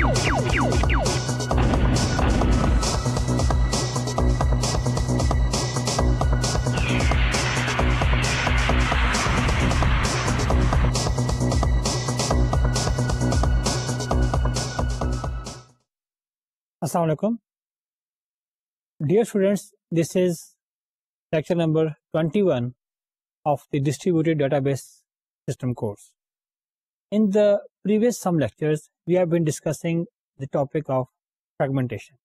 Assalamu alaikum. Dear students, this is lecture number 21 of the Distributed Database System course. In the previous some lectures, we have been discussing the topic of fragmentation.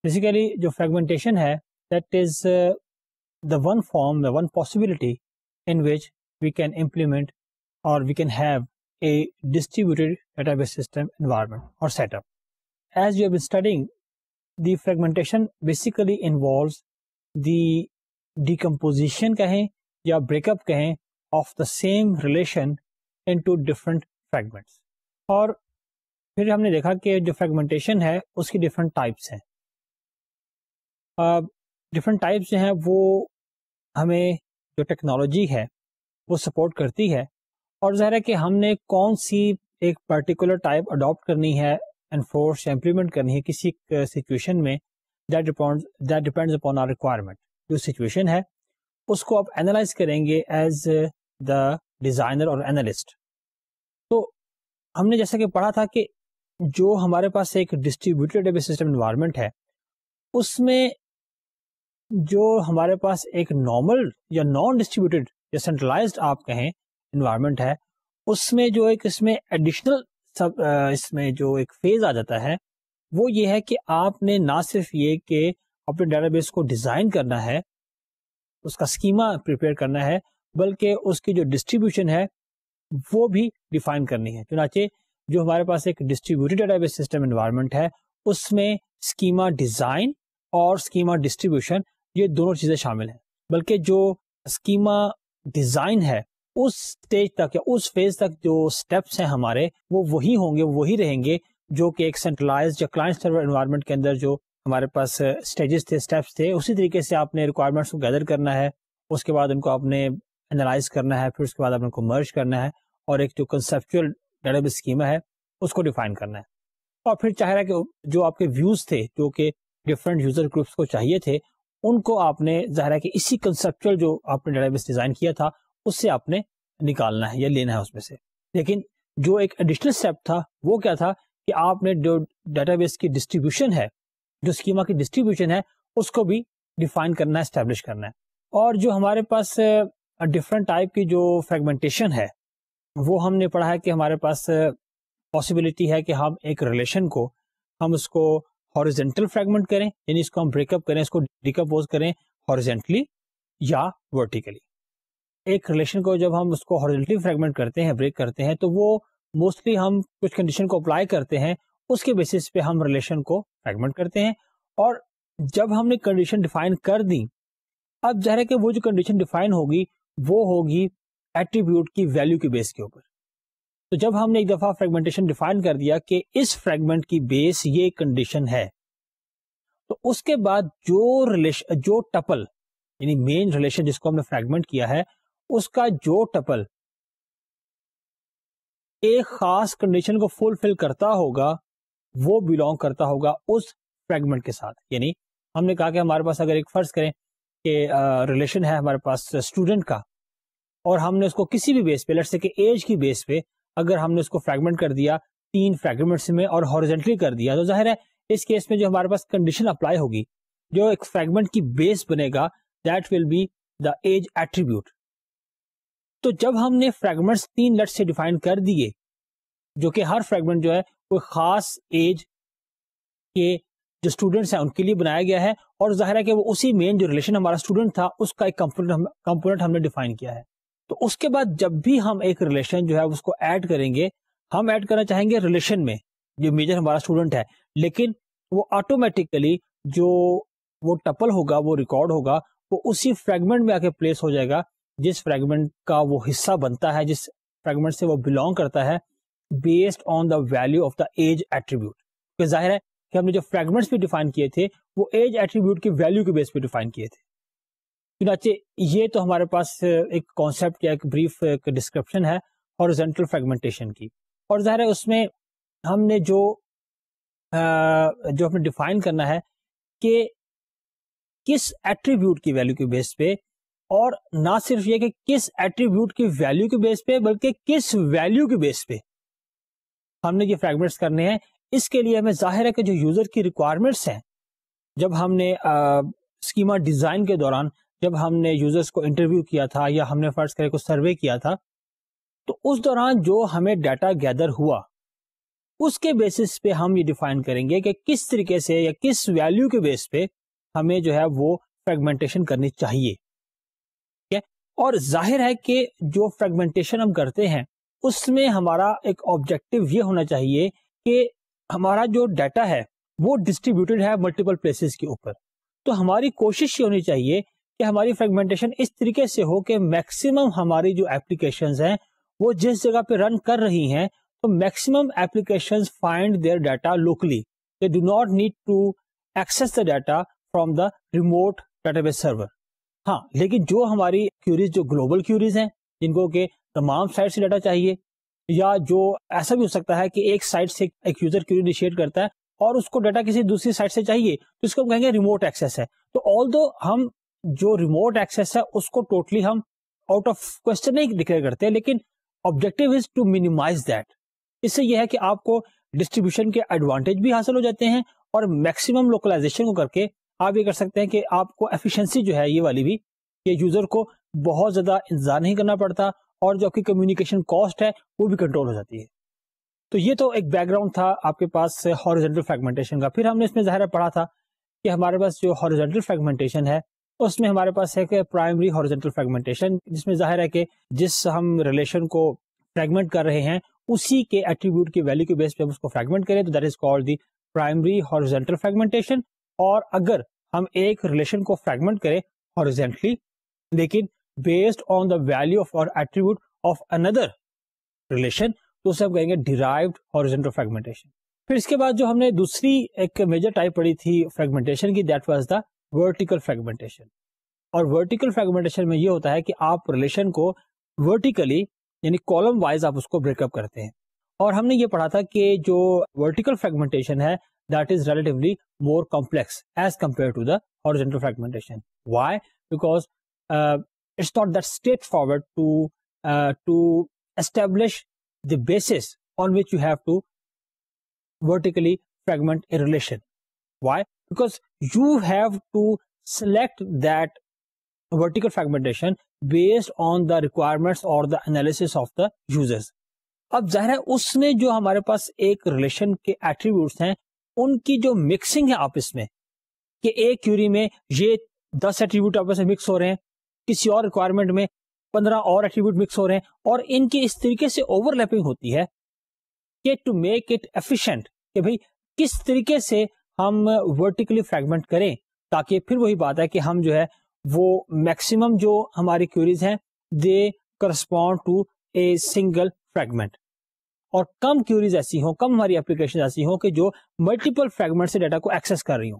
Basically, jo fragmentation hai, that is the one form, the one possibility in which we can implement or we can have a distributed database system environment or setup. As you have been studying, the fragmentation basically involves the decomposition kahein ya breakup kahein of the same relation into different fragments. اور پھر ہم نے دیکھا کہ جو fragmentation ہے اس کی different types ہیں. different types جو ہیں وہ ہمیں جو ٹیکنالوجی ہے وہ سپورٹ کرتی ہے، اور ظاہر ہے کہ ہم نے کون سی ایک پرٹیکولر ٹائپ اڈاپٹ کرنی ہے، انفورس یا امپلیمنٹ کرنی ہے کسی سچویشن میں. That depends upon our requirement. جو سچویشن ہے اس کو آپ اینالائز کریں گے ایز دا ڈیزائنر اور اینالسٹ. تو ہم نے جیسا کہ پڑھا تھا کہ جو ہمارے پاس ایک ڈسٹریبیوٹیڈ ڈیٹابیس سسٹم انوائرمنٹ ہے، اس میں جو ہمارے پاس ایک نارمل یا نان ڈسٹریبیوٹیڈ یا سینٹرلائزڈ آپ کہیں انوائرمنٹ ہے، اس میں جو ایک اس میں ایڈیشنل اس میں جو ایک فیز آ جاتا ہے وہ یہ ہے کہ آپ نے نہ صرف یہ کہ اپنے ڈیٹا بیس کو ڈیزائن کرنا ہے، اس کا اسکیما پریپیئر کرنا ہے، بلکہ اس کی جو ڈسٹریبیوشن ہے وہ بھی ڈیفائن کرنی ہے. چنانچہ جو ہمارے پاس ایک distributed database system environment ہے اس میں اسکیما ڈیزائن اور اسکیما ڈسٹریبیوشن یہ دونوں چیزیں شامل ہیں. بلکہ جو اسکیما ڈیزائن ہے اس اسٹیج تک یا اس فیز تک جو اسٹیپس ہیں ہمارے وہ وہی ہوں گے، وہی رہیں گے جو کہ ایک سینٹرلائزڈ یا کلائنٹ سرور انوائرمنٹ کے اندر جو ہمارے پاس اسٹیجز تھے، اسٹیپس تھے. اسی طریقے سے آپ نے ریکوائرمنٹس کو گیدر کرنا ہے، اس کے بعد ان کو آپ نے انالائز کرنا ہے، پھر اس کے بعد آپ نے ان کو مرج کرنا ہے اور ایک جو کنسیپچل ڈیٹا بیس اسکیما ہے اس کو ڈیفائن کرنا ہے. اور پھر چاہ رہا کہ جو آپ کے ویوز تھے جو کہ ڈفرینٹ یوزر گروپس کو چاہیے تھے ان کو آپ نے ظاہر ہے کہ اسی کنسیپچل جو آپ نے ڈیٹا بیس ڈیزائن کیا تھا اس سے آپ نے نکالنا ہے یا لینا ہے اس میں سے. لیکن جو ایک ایڈیشنل اسٹیپ تھا وہ کیا تھا کہ آپ نے جو ڈیٹا بیس کی ڈسٹریبیوشن ہے، جو اسکیما کی ڈسٹریبیوشن ہے اس کو بھی ڈیفائن کرنا ہے، اسٹیبلش کرنا ہے. اور جو ہمارے پاس ڈفرینٹ ٹائپ کی جو فریگمنٹیشن ہے وہ ہم نے پڑھا ہے کہ ہمارے پاس پاسبلٹی ہے کہ ہم ایک ریلیشن کو ہم اس کو ہاریزونٹل فریگمنٹ کریں، یعنی اس کو ہم بریک اپ کریں، اس کو ڈیکمپوز کریں ہاریزونٹلی یا ورٹیکلی. ایک ریلیشن کو جب ہم اس کو ہاریزونٹلی فریگمنٹ کرتے ہیں، بریک کرتے ہیں، تو وہ موسٹلی ہم کچھ کنڈیشن کو اپلائی کرتے ہیں، اس کے بیسس پہ ہم ریلیشن کو فریگمنٹ کرتے ہیں. اور جب ہم نے کنڈیشن ڈیفائن کر دی، اب ظاہر ہے کہ وہ جو کنڈیشن ڈیفائن ہوگی وہ ہوگی ایٹریبیوٹ کی ویلیو کے بیس کے اوپر. تو جب ہم نے ایک دفعہ فریگمنٹیشن ڈیفائن کر دیا کہ اس فریگمنٹ کی بیس یہ کنڈیشن ہے، تو اس کے بعد جو ٹپل یعنی مین ریلیشن جس کو ہم نے فریگمنٹ کیا ہے اس کا جو ٹپل ایک خاص کنڈیشن کو فلفل کرتا ہوگا وہ بلونگ کرتا ہوگا اس فریگمنٹ کے ساتھ. یعنی ہم نے کہا کہ ہمارے پاس اگر ایک فرض کریں کہ ریلیشن ہے ہمارے پاس اسٹوڈنٹ کا، اور ہم نے اس کو کسی بھی بیس پہ لیٹس سے کہ ایج کی بیس پہ اگر ہم نے اس کو فریگمنٹ کر دیا 3 فریگمنٹس میں اور ہاریزونٹلی کر دیا، تو ظاہر ہے اس کیس میں جو ہمارے پاس کنڈیشن اپلائی ہوگی، جو ایک فریگمنٹ کی بیس بنے گا، that will be the age attribute. تو جب ہم نے فریگمنٹس 3 لیٹس سے ڈیفائن کر دیے، جو کہ ہر فریگمنٹ جو ہے کوئی خاص ایج کے جو اسٹوڈنٹس ہیں ان کے لیے بنایا گیا ہے، اور ظاہر ہے کہ وہ اسی مین جو ریلیشن ہمارا اسٹوڈنٹ تھا اس کا ایک کمپوننٹ ہم نے ڈیفائن کیا ہے. تو اس کے بعد جب بھی ہم ایک ریلیشن جو ہے اس کو ایڈ کریں گے، ہم ایڈ کرنا چاہیں گے ریلیشن میں جو میجر ہمارا اسٹوڈنٹ ہے، لیکن وہ آٹومیٹیکلی جو وہ ٹپل ہوگا، وہ ریکارڈ ہوگا، وہ اسی فریگمنٹ میں آ کے پلیس ہو جائے گا جس فریگمنٹ کا وہ حصہ بنتا ہے، جس فریگمنٹ سے وہ بلونگ کرتا ہے، based on the value of the age attribute. کہ ظاہر ہے کہ ہم نے جو فریگمنٹس بھی ڈیفائن کیے تھے وہ ایج ایٹریبیوٹ کی ویلو کے بیس پہ ڈیفائن کیے تھے. چنانچہ یہ تو ہمارے پاس ایک کانسیپٹ یا ایک بریف ڈسکرپشن ہے ہاریزونٹل فریگمنٹیشن کی. اور ظاہر ہے اس میں ہم نے جو جو ہمیں ڈیفائن کرنا ہے کہ کس ایٹریبیوٹ کی ویلیو کے بیس پہ، اور نہ صرف یہ کہ کس ایٹریبیوٹ کی ویلیو کے بیس پہ بلکہ کس ویلیو کے بیس پہ ہم نے یہ فریگمنٹس کرنے ہیں. اس کے لیے ہمیں ظاہر ہے کہ جو یوزر کی ریکوائرمنٹس ہیں، جب ہم نے اسکیما ڈیزائن کے دوران جب ہم نے یوزرس کو انٹرویو کیا تھا یا ہم نے فرض کرے کو سروے کیا تھا، تو اس دوران جو ہمیں ڈیٹا گیدر ہوا اس کے بیسس پہ ہم یہ ڈیفائن کریں گے کہ کس طریقے سے یا کس ویلیو کے بیس پہ ہمیں جو ہے وہ فریگمنٹیشن کرنی چاہیے. اور ظاہر ہے کہ جو فریگمنٹیشن ہم کرتے ہیں اس میں ہمارا ایک آبجیکٹو یہ ہونا چاہیے کہ ہمارا جو ڈیٹا ہے وہ ڈسٹریبیوٹیڈ ہے ملٹیپل پلیسز کے اوپر. تو ہماری کوشش یہ ہونی چاہیے کہ ہماری فریگمنٹیشن اس طریقے سے ہو کہ میکسیمم ہماری جو اپلیکیشنز ہیں وہ جس جگہ پہ رن کر رہی ہیں تو maximum applications find their data locally. They do not need to access the data from the remote database server. ہاں، لیکن جو ہماری کیوریز جو گلوبل کیوریز ہیں جن کو کہ تمام سائٹ سے ڈیٹا چاہیے، یا جو ایسا بھی ہو سکتا ہے کہ ایک سائٹ سے ایک یوزر کیوری انیشیٹ کرتا ہے اور اس کو ڈیٹا کسی دوسری سائٹ سے چاہیے تو اس کو ہم کہیں گے ریموٹ ایکسیس ہے. تو آل دو ہم جو ریموٹ ایکسیس ہے اس کو ٹوٹلی ہم آؤٹ آف کوشچن نہیں ڈکلیئر کرتے، لیکن objective is to minimise that. اس سے یہ ہے کہ آپ کو ڈسٹریبیوشن کے ایڈوانٹیج بھی حاصل ہو جاتے ہیں اور میکسیمم لوکلائزیشن کو کر کے آپ یہ کر سکتے ہیں کہ آپ کو ایفیشنسی جو ہے یہ والی بھی کہ یوزر کو بہت زیادہ انتظار نہیں کرنا پڑتا اور جو آپ کی کمیونیکیشن کاسٹ ہے وہ بھی کنٹرول ہو جاتی ہے. تو یہ تو ایک بیک گراؤنڈ تھا آپ کے پاس ہاریزونٹل فریگمنٹیشن کا. پھر ہم نے اس میں ظاہر پڑھا تھا کہ ہمارے پاس جو ہاریزونٹل فریگمنٹیشن ہے اس میں ہمارے پاس ہے کہ پرائمری ہاریزونٹل فریگمنٹیشن، جس میں ظاہر ہے کہ جس ہم ریلیشن کو فریگمنٹ کر رہے ہیں اسی کے ایٹریبیوٹ کی ویلیو کے بیس پہ ہم اس کو فریگمنٹ کریں تو that is called the primary horizontal fragmentation. اور اگر ہم ایک ریلیشن کو فریگمنٹ کریں ہاریزونٹلی لیکن based on the value of اور ایٹریبیوٹ آف اندر ریلیشن تو اسے ہم کہیں گے ڈیرائیوڈ ہاریزونٹل فریگمنٹیشن. پھر اس کے بعد جو ہم نے دوسری ایک میجر ٹائپ پڑھی تھی فریگمنٹیشن کی، that was the vertical fragmentation. اور ورٹیکل فریگمنٹیشن میں یہ ہوتا ہے کہ آپ ریلیشن کو ورٹیکلی یعنی کالم وائز آپ اس کو بریک اپ کرتے ہیں. اور ہم نے یہ پڑھا تھا کہ جو ورٹیکل فریگمنٹیشن ہے that is relatively more complex as compare to the horizontal fragmentation. Why? Because it's not that straightforward to establish the basis on which you have to vertically fragment a relation. Why? Because you have to select that vertical fragmentation based on the requirements or the analysis of the users. اب ظاہر ہے اس میں جو ہمارے پاس ایک relation کے attributes ہیں ان کی جو مکسنگ ہے آپس میں کہ ایک کیوری میں یہ 10 ایٹریبیوٹ آپس میں مکس ہو رہے ہیں، کسی اور ریکوائرمنٹ میں 15 اور ایٹریبیوٹ مکس ہو رہے ہیں، اور ان کی اس طریقے سے اوور لیپنگ ہوتی ہے کہ ٹو میک اٹ ایفیشینٹ کہ بھئی کس طریقے سے ہم ورٹیکلی فریگمنٹ کریں تاکہ پھر وہی بات ہے کہ ہم جو ہے وہ میکسیمم جو ہماری کیوریز ہیں they correspond to a single fragment, اور کم کیوریز ایسی ہوں، کم ہماری اپلیکیشن ایسی ہوں کہ جو ملٹیپل فریگمنٹ سے ڈیٹا کو ایکسس کر رہی ہوں.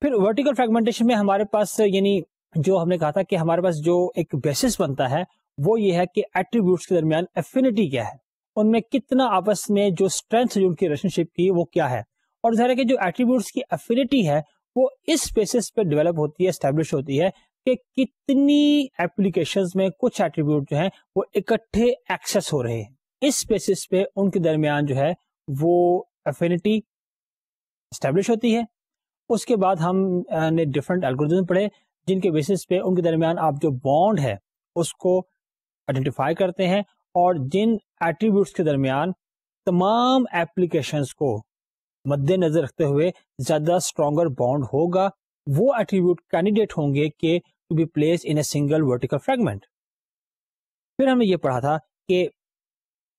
پھر ورٹیکل فریگمنٹیشن میں ہمارے پاس یعنی جو ہم نے کہا تھا کہ ہمارے پاس جو ایک بیسس بنتا ہے وہ یہ ہے کہ ایٹریبیوٹس کے درمیان افینٹی کیا ہے، ان میں کتنا آپس میں جو اسٹرینتھ جو ان کی ریلیشن شپ کی وہ کیا ہے. اور ظاہر ہے کہ جو ایٹریبیوٹس کی افینٹی ہے وہ اس بیسس پہ ڈیولپ ہوتی ہے، اسٹیبلش ہوتی ہے کہ کتنی اپلیکیشنز میں کچھ ایٹریبیوٹ جو ہیں وہ اکٹھے ایکسس ہو رہے ہیں. اس بیسس پہ ان کے درمیان جو ہے وہ افینٹی اسٹیبلش ہوتی ہے. اس کے بعد ہم نے ڈفرنٹ الگورتھم پڑھے جن کے بیسس پہ ان کے درمیان آپ جو بانڈ ہے اس کو آئیڈینٹیفائی کرتے ہیں، اور جن ایٹریبیوٹس کے درمیان تمام ایپلیکیشنز کو مد نظر رکھتے ہوئے زیادہ اسٹرانگر بانڈ ہوگا وہ ایٹریبیوٹ کینڈیڈیٹ ہوں گے کہ to be place in a single vertical fragment. پھر ہم نے یہ پڑھا تھا کہ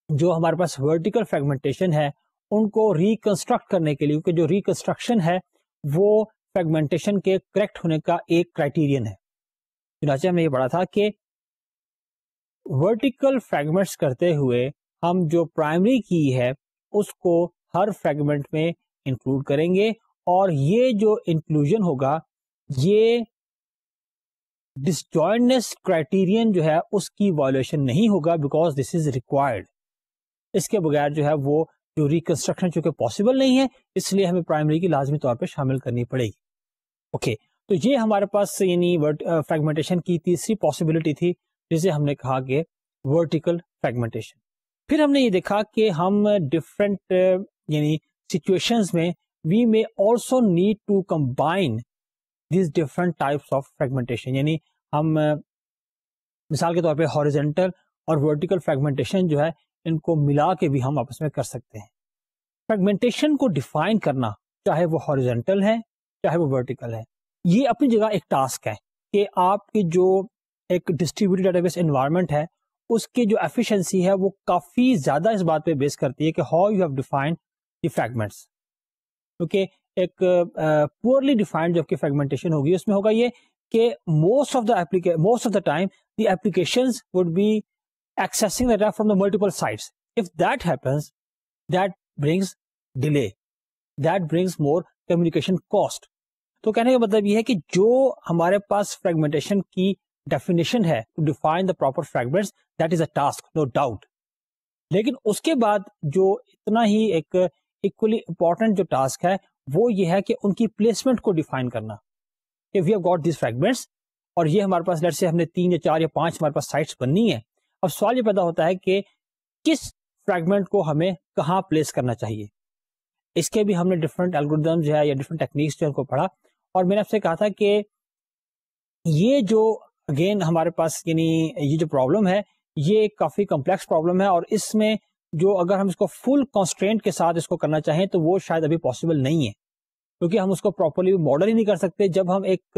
جو ہمارے پاس ورٹیکل فریگمنٹیشن ہے ان کو ریکنسٹرکٹ کرنے کے لیے، کیونکہ جو ریکنسٹرکشن ہے وہ فریگمنٹیشن کے کریکٹ ہونے کا ایک کرائٹیرین ہے. چنانچہ ہم نے یہ پڑھا تھا کہ ورٹیکل فریگمنٹس کرتے ہوئے ہم جو پرائمری کی ہے اس کو ہر فریگمنٹ میں انکلوڈ کریں گے، اور یہ جو انکلوژن ہوگا یہ ڈسجوائنٹنس کرائٹیرین جو ہے اس کی وائلیشن نہیں ہوگا، بیکاز دس از ریکوائرڈ. اس کے بغیر جو ہے وہ جو ریکنسٹرکشن چونکہ پاسبل نہیں ہے اس لیے ہمیں پرائمری کی لازمی طور پہ شامل کرنی پڑے گی. اوکے تو یہ ہمارے پاس یعنی فریگمنٹیشن کی تیسری پاسبلٹی تھی جسے ہم نے کہا کہ ورٹیکل فریگمنٹیشن. پھر ہم نے یہ دیکھا کہ ہم ڈفرینٹ یعنی سچویشنز میں وی میں also need to combine these different types of fragmentation. یعنی ہم مثال کے طور پہ ہاریزونٹل اور ورٹیکل فریگمنٹیشن جو ہے ان کو ملا کے بھی ہم آپس میں کر سکتے ہیں. فریگمنٹیشن کو ڈیفائن کرنا چاہے وہ ہاریزونٹل ہے چاہے وہ ورٹیکل ہے یہ اپنی جگہ ایک ٹاسک ہے کہ آپ کی جو ایک ڈسٹریبیوٹیڈ ڈیٹا بیس انوائرمنٹ ہے اس کی جو ایفیشنسی ہے وہ کافی زیادہ اس بات پہ بیس کرتی ہے کہ how you have defined the fragments. کیونکہ ایک پورلی ڈیفائنڈ جو آپ کی فریگمنٹیشن ہوگی اس میں ہوگا یہ کہ most of the time the applications would be accessing the data from the multiple sites. If that happens, that brings delay. That brings more communication cost. تو کہنے کا مطلب یہ ہے کہ جو ہمارے پاس fragmentation کی definition ہے to define the proper fragments, that is a task, no doubt. لیکن اس کے بعد جو اتنا ہی ایک equally important جو task ہے وہ یہ ہے کہ ان کی placement کو define کرنا. If we have got these fragments اور یہ ہمارے پاس let's say ہم نے 3 یا 4 یا 5 ہمارے پاس sites بننی ہے. اب سوال یہ پیدا ہوتا ہے کہ کس فریگمنٹ کو ہمیں کہاں پلیس کرنا چاہیے. اس کے بھی ہم نے ڈفرنٹ الگوریدمز جو ہے یا ڈفرنٹ ٹیکنیکس جو ان کو پڑھا اور میں نے آپ سے کہا تھا کہ یہ جو اگین ہمارے پاس یعنی یہ جو پرابلم ہے یہ کافی کمپلیکس پرابلم ہے اور اس میں جو اگر ہم اس کو فل کانسٹرینٹ کے ساتھ اس کو کرنا چاہیں تو وہ شاید ابھی پاسبل نہیں ہے کیونکہ ہم اس کو پراپرلی ماڈل ہی نہیں کر سکتے. جب ہم ایک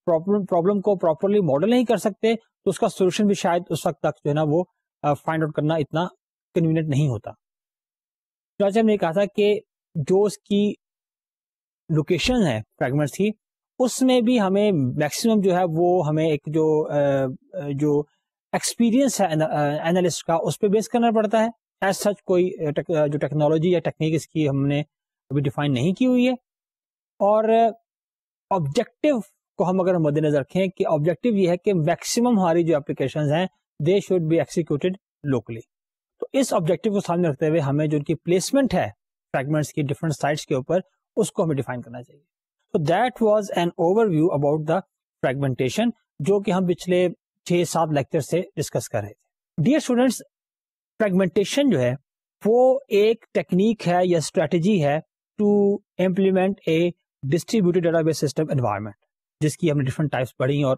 پرابلم کو پراپرلی ماڈل نہیں کر سکتے تو اس کا سولوشن بھی شاید اس وقت تک جو ہے نا وہ فائنڈ آؤٹ کرنا اتنا کنوینئنٹ نہیں ہوتا. چنانچہ ہم نے کہا تھا کہ جو اس کی لوکیشن ہے فریگمنٹس کی اس میں بھی ہمیں میکسیمم جو ہے وہ ہمیں ایک جو ایکسپیرینس ہے اینالسٹ کا اس پہ بیس کرنا پڑتا ہے. ایز سچ کوئی جو ٹیکنالوجی یا ٹیکنیک اس کی ہم نے ابھی ڈیفائن نہیں کی ہوئی ہے. اور آبجیکٹو کو ہم اگر مد نظر رکھیں کہ آبجیکٹو یہ ہے کہ میکسیمم ہماری جو اپلیکیشنز ہیں they should be executed locally. تو اس آبجیکٹو کو سامنے رکھتے ہوئے ہمیں جو ان کی پلیسمنٹ ہے فریگمنٹس کی ڈفرنٹ سائٹس کے اوپر اس کو ہمیں ڈیفائن کرنا چاہیے. تو that was an overview about the fragmentation جو کہ ہم پچھلے 6-7 لیکچر سے ڈسکس کر رہے تھے. ڈیئر اسٹوڈینٹس فریگمنٹیشن جو ہے وہ ایک ٹیکنیک ہے یا اسٹریٹجی ہے to implement a distributed database system environment جس کی ہم نے ڈفرنٹ ٹائپس پڑھی اور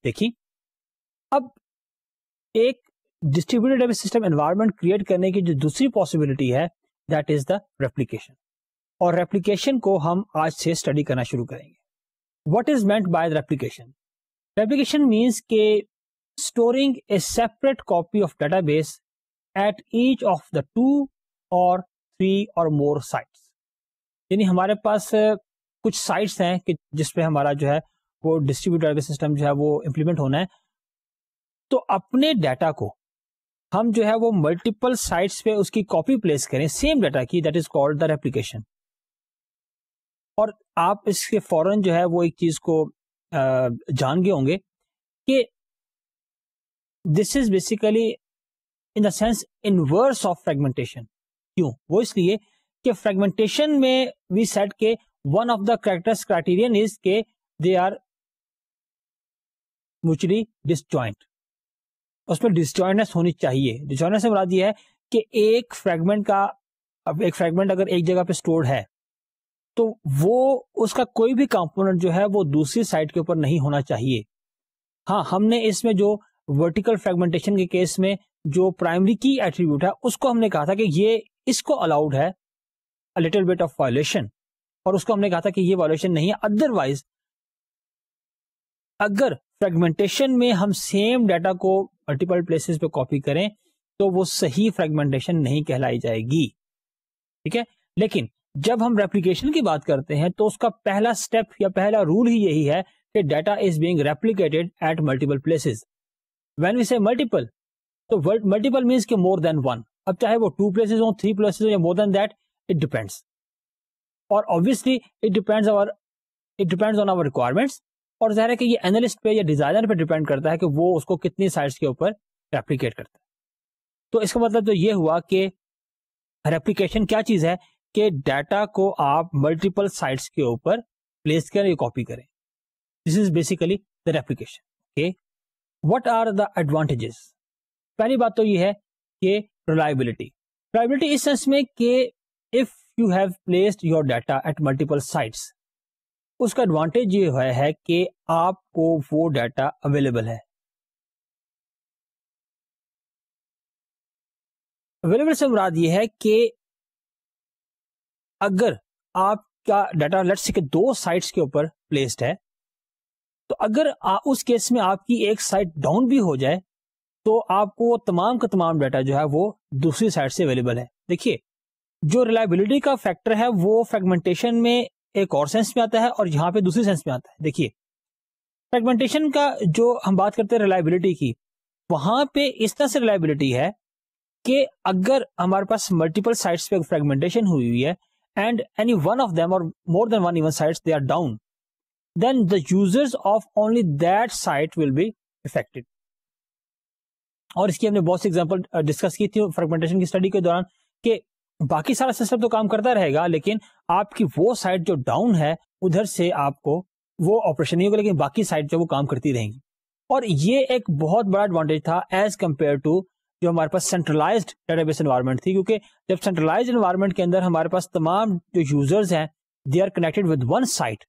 دیکھی. اب ایک distributed database system environment create کرنے کی جو دوسری پاسبلٹی ہے دیٹ از دا ریپلیکیشن. اور ریپلیکیشن کو ہم آج سے اسٹڈی کرنا شروع کریں گے. What is meant by replication? Replication means کہ storing a separate copy of database at each of the 2 or 3 or more sites. یعنی ہمارے پاس کچھ سائٹس ہیں کہ جس پہ ہمارا جو ہے وہ ڈسٹریبیوٹیڈ ڈیٹا بیس سسٹم جو ہے وہ امپلیمنٹ ہونا ہے. تو اپنے ڈیٹا کو ہم جو ہے وہ ملٹیپل سائٹس پہ اس کی کاپی پلیس کریں سیم ڈیٹا کی, that is called the replication. اور آپ اس کے فوراً جو ہے وہ ایک چیز کو جان گئے ہوں گے کہ this is basically in the sense inverse of fragmentation. کیوں؟ وہ اس لیے کہ فریگمنٹیشن میں وی سیٹ کے one of the criterion is کہ دے آر میوچلی ڈسجوائنٹ. اس میں ڈسجوائنٹنس ہونی چاہیے. ڈسجوائنٹنس سے مراد یہ ہے کہ ایک فریگمنٹ اگر ایک جگہ پہ اسٹورڈ ہے تو وہ اس کا کوئی بھی کمپوننٹ جو ہے وہ دوسری سائٹ کے اوپر نہیں ہونا چاہیے. ہاں ہم نے اس میں جو ورٹیکل فریگمنٹیشن کے کیس میں جو پرائمری کی ایٹریبیوٹ ہے اس کو ہم نے کہا تھا کہ یہ اس کو الاؤڈ ہے a little bit of violation, اور اس کو ہم نے کہا تھا کہ یہ وائلیشن نہیں ہے. ادروائز اگر فریگمنٹیشن میں ہم سیم ڈیٹا کو ملٹیپل پلیسز پہ کاپی کریں تو وہ صحیح فریگمنٹیشن نہیں کہلائی جائے گی. ٹھیک ہے. لیکن جب ہم ریپلیکیشن کی بات کرتے ہیں تو اس کا پہلا سٹیپ یا پہلا رول ہی یہی ہے کہ data is being replicated at multiple places. When we say multiple تو ملٹیپل مینس کہ مور دین ون. اب چاہے وہ 2 places ہوں 3 places ہوں یا مور دین دیٹ, it depends. اور obviously it depends on our requirements. اور ظاہر ہے کہ یہ اینالسٹ پہ یا ڈیزائنر پہ ڈیپینڈ کرتا ہے کہ وہ اس کو کتنی سائٹس کے اوپر ریپلیکیٹ کرتا ہے. تو اس کا مطلب تو یہ ہوا کہ ریپلیکیشن کیا چیز ہے کہ ڈیٹا کو آپ ملٹیپل سائٹس کے اوپر پلیس کریں یا کاپی کریں. This is basically the replication. Okay, what are the advantages? پہلی بات تو یہ ہے کہ ریلائبلٹی. ریلائبلٹی اس سینس میں کہ if you have placed your data at multiple sites, اس کا ایڈوانٹیج یہ ہے کہ آپ کو وہ ڈیٹا اویلیبل ہے. اویلیبل سے مراد یہ ہے کہ اگر آپ کا ڈیٹا لیٹس سے کہ 2 سائٹس کے اوپر پلیسڈ ہے, تو اگر اس کیس میں آپ کی ایک سائٹ ڈاؤن بھی ہو جائے تو آپ کو تمام کا تمام ڈیٹا جو ہے وہ دوسری سائٹ سے اویلیبل ہے. دیکھیے, جو ریلائبلٹی کا فیکٹر ہے وہ فریگمنٹیشن میں ایک اور سینس میں آتا ہے اور یہاں پہ دوسری سینس میں آتا ہے. دیکھیے, فریگمنٹیشن کا جو ہم بات کرتے ہیں ریلائبلٹی کی, وہاں پہ اس طرح سے ریلائبلٹی ہے کہ اگر ہمارے پاس ملٹیپل سائٹس پہ فریگمنٹیشن ہوئی ہے and any one of them or more than one even sites they are down, then the users of only that site will be affected. اور اس کی ہم نے بہت سی ایگزامپل ڈسکس کی تھی فریگمنٹیشن کی اسٹڈی کے دوران کہ باقی سارا سسٹم تو کام کرتا رہے گا, لیکن آپ کی وہ سائٹ جو ڈاؤن ہے ادھر سے آپ کو وہ آپریشن نہیں ہوگا, لیکن باقی سائٹ جو وہ کام کرتی رہیں گی. اور یہ ایک بہت بڑا ایڈوانٹیج تھا ایز کمپیئر ٹو جو ہمارے پاس سینٹرلائزڈ ڈیٹا بیس انوائرمنٹ تھی, کیونکہ جب سینٹرلائزڈ انوائرمنٹ کے اندر ہمارے پاس تمام جو یوزرز ہیں they are connected with one site.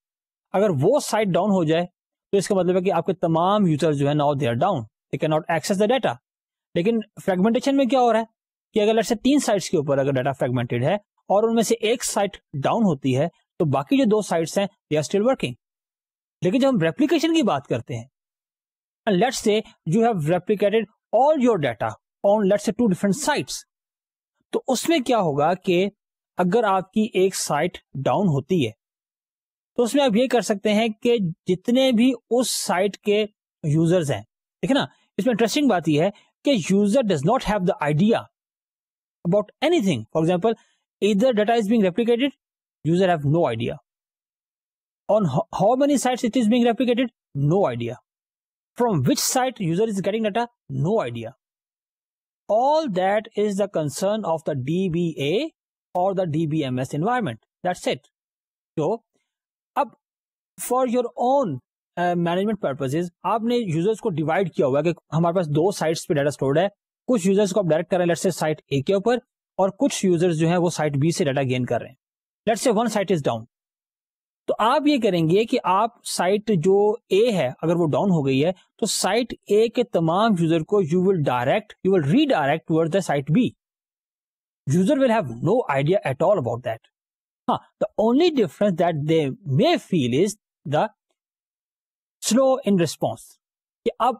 اگر وہ سائٹ ڈاؤن ہو جائے تو اس کا مطلب ہے کہ آپ کے تمام یوزر جو ہے now they are down, they can not access the data. لیکن فریگمنٹیشن میں کیا ہو رہا ہے کہ اگر لیٹس سے 3 سائٹس کے اوپر اگر ڈیٹا فریگمنٹڈ ہے اور ان میں سے ایک سائٹ ڈاؤن ہوتی ہے تو باقی جو 2 سائٹس ہیں دے آر اسٹل ورکنگ. لیکن جب ہم ریپلیکیشن کی بات کرتے ہیں, let's say you have replicated all your data on let's say 2 different sites, تو اس میں کیا ہوگا کہ اگر آپ کی ایک سائٹ ڈاؤن ہوتی ہے تو اس میں آپ یہ کر سکتے ہیں کہ جتنے بھی اس سائٹ کے یوزرز ہیں, ٹھیک ہے نا, اس میں انٹرسٹنگ بات یہ ہے کہ user does not have the idea about anything. For example, either data is being replicated, user have no idea. On how many sites it is being replicated, no idea. From which site user is getting data, no idea. All that is the concern of the DBA or the DBMS environment. That's it. So, اب for your own management purposes آپ نے users کو divide کیا ہوا ہے کہ ہمارے پاس 2 sites پہ ڈیٹا اسٹورڈ ہے. کچھ یوزرس کو آپ ڈائریکٹ کر رہے ہیں لیٹس سے سائٹ اے کے اوپر, اور کچھ یوزرز جو ہیں وہ سائٹ بی سے ڈیٹا گین کر رہے ہیں. Let's say 1 site is down, تو آپ یہ کریں گے کہ آپ سائٹ جو اے ہے اگر وہ ڈاؤن ہو گئی ہے تو سائٹ اے کے تمام یوزر کو you will redirect toward the site B. User will have no idea at all about that. ہاں, the only difference that they may feel is the slow in response. کہ اب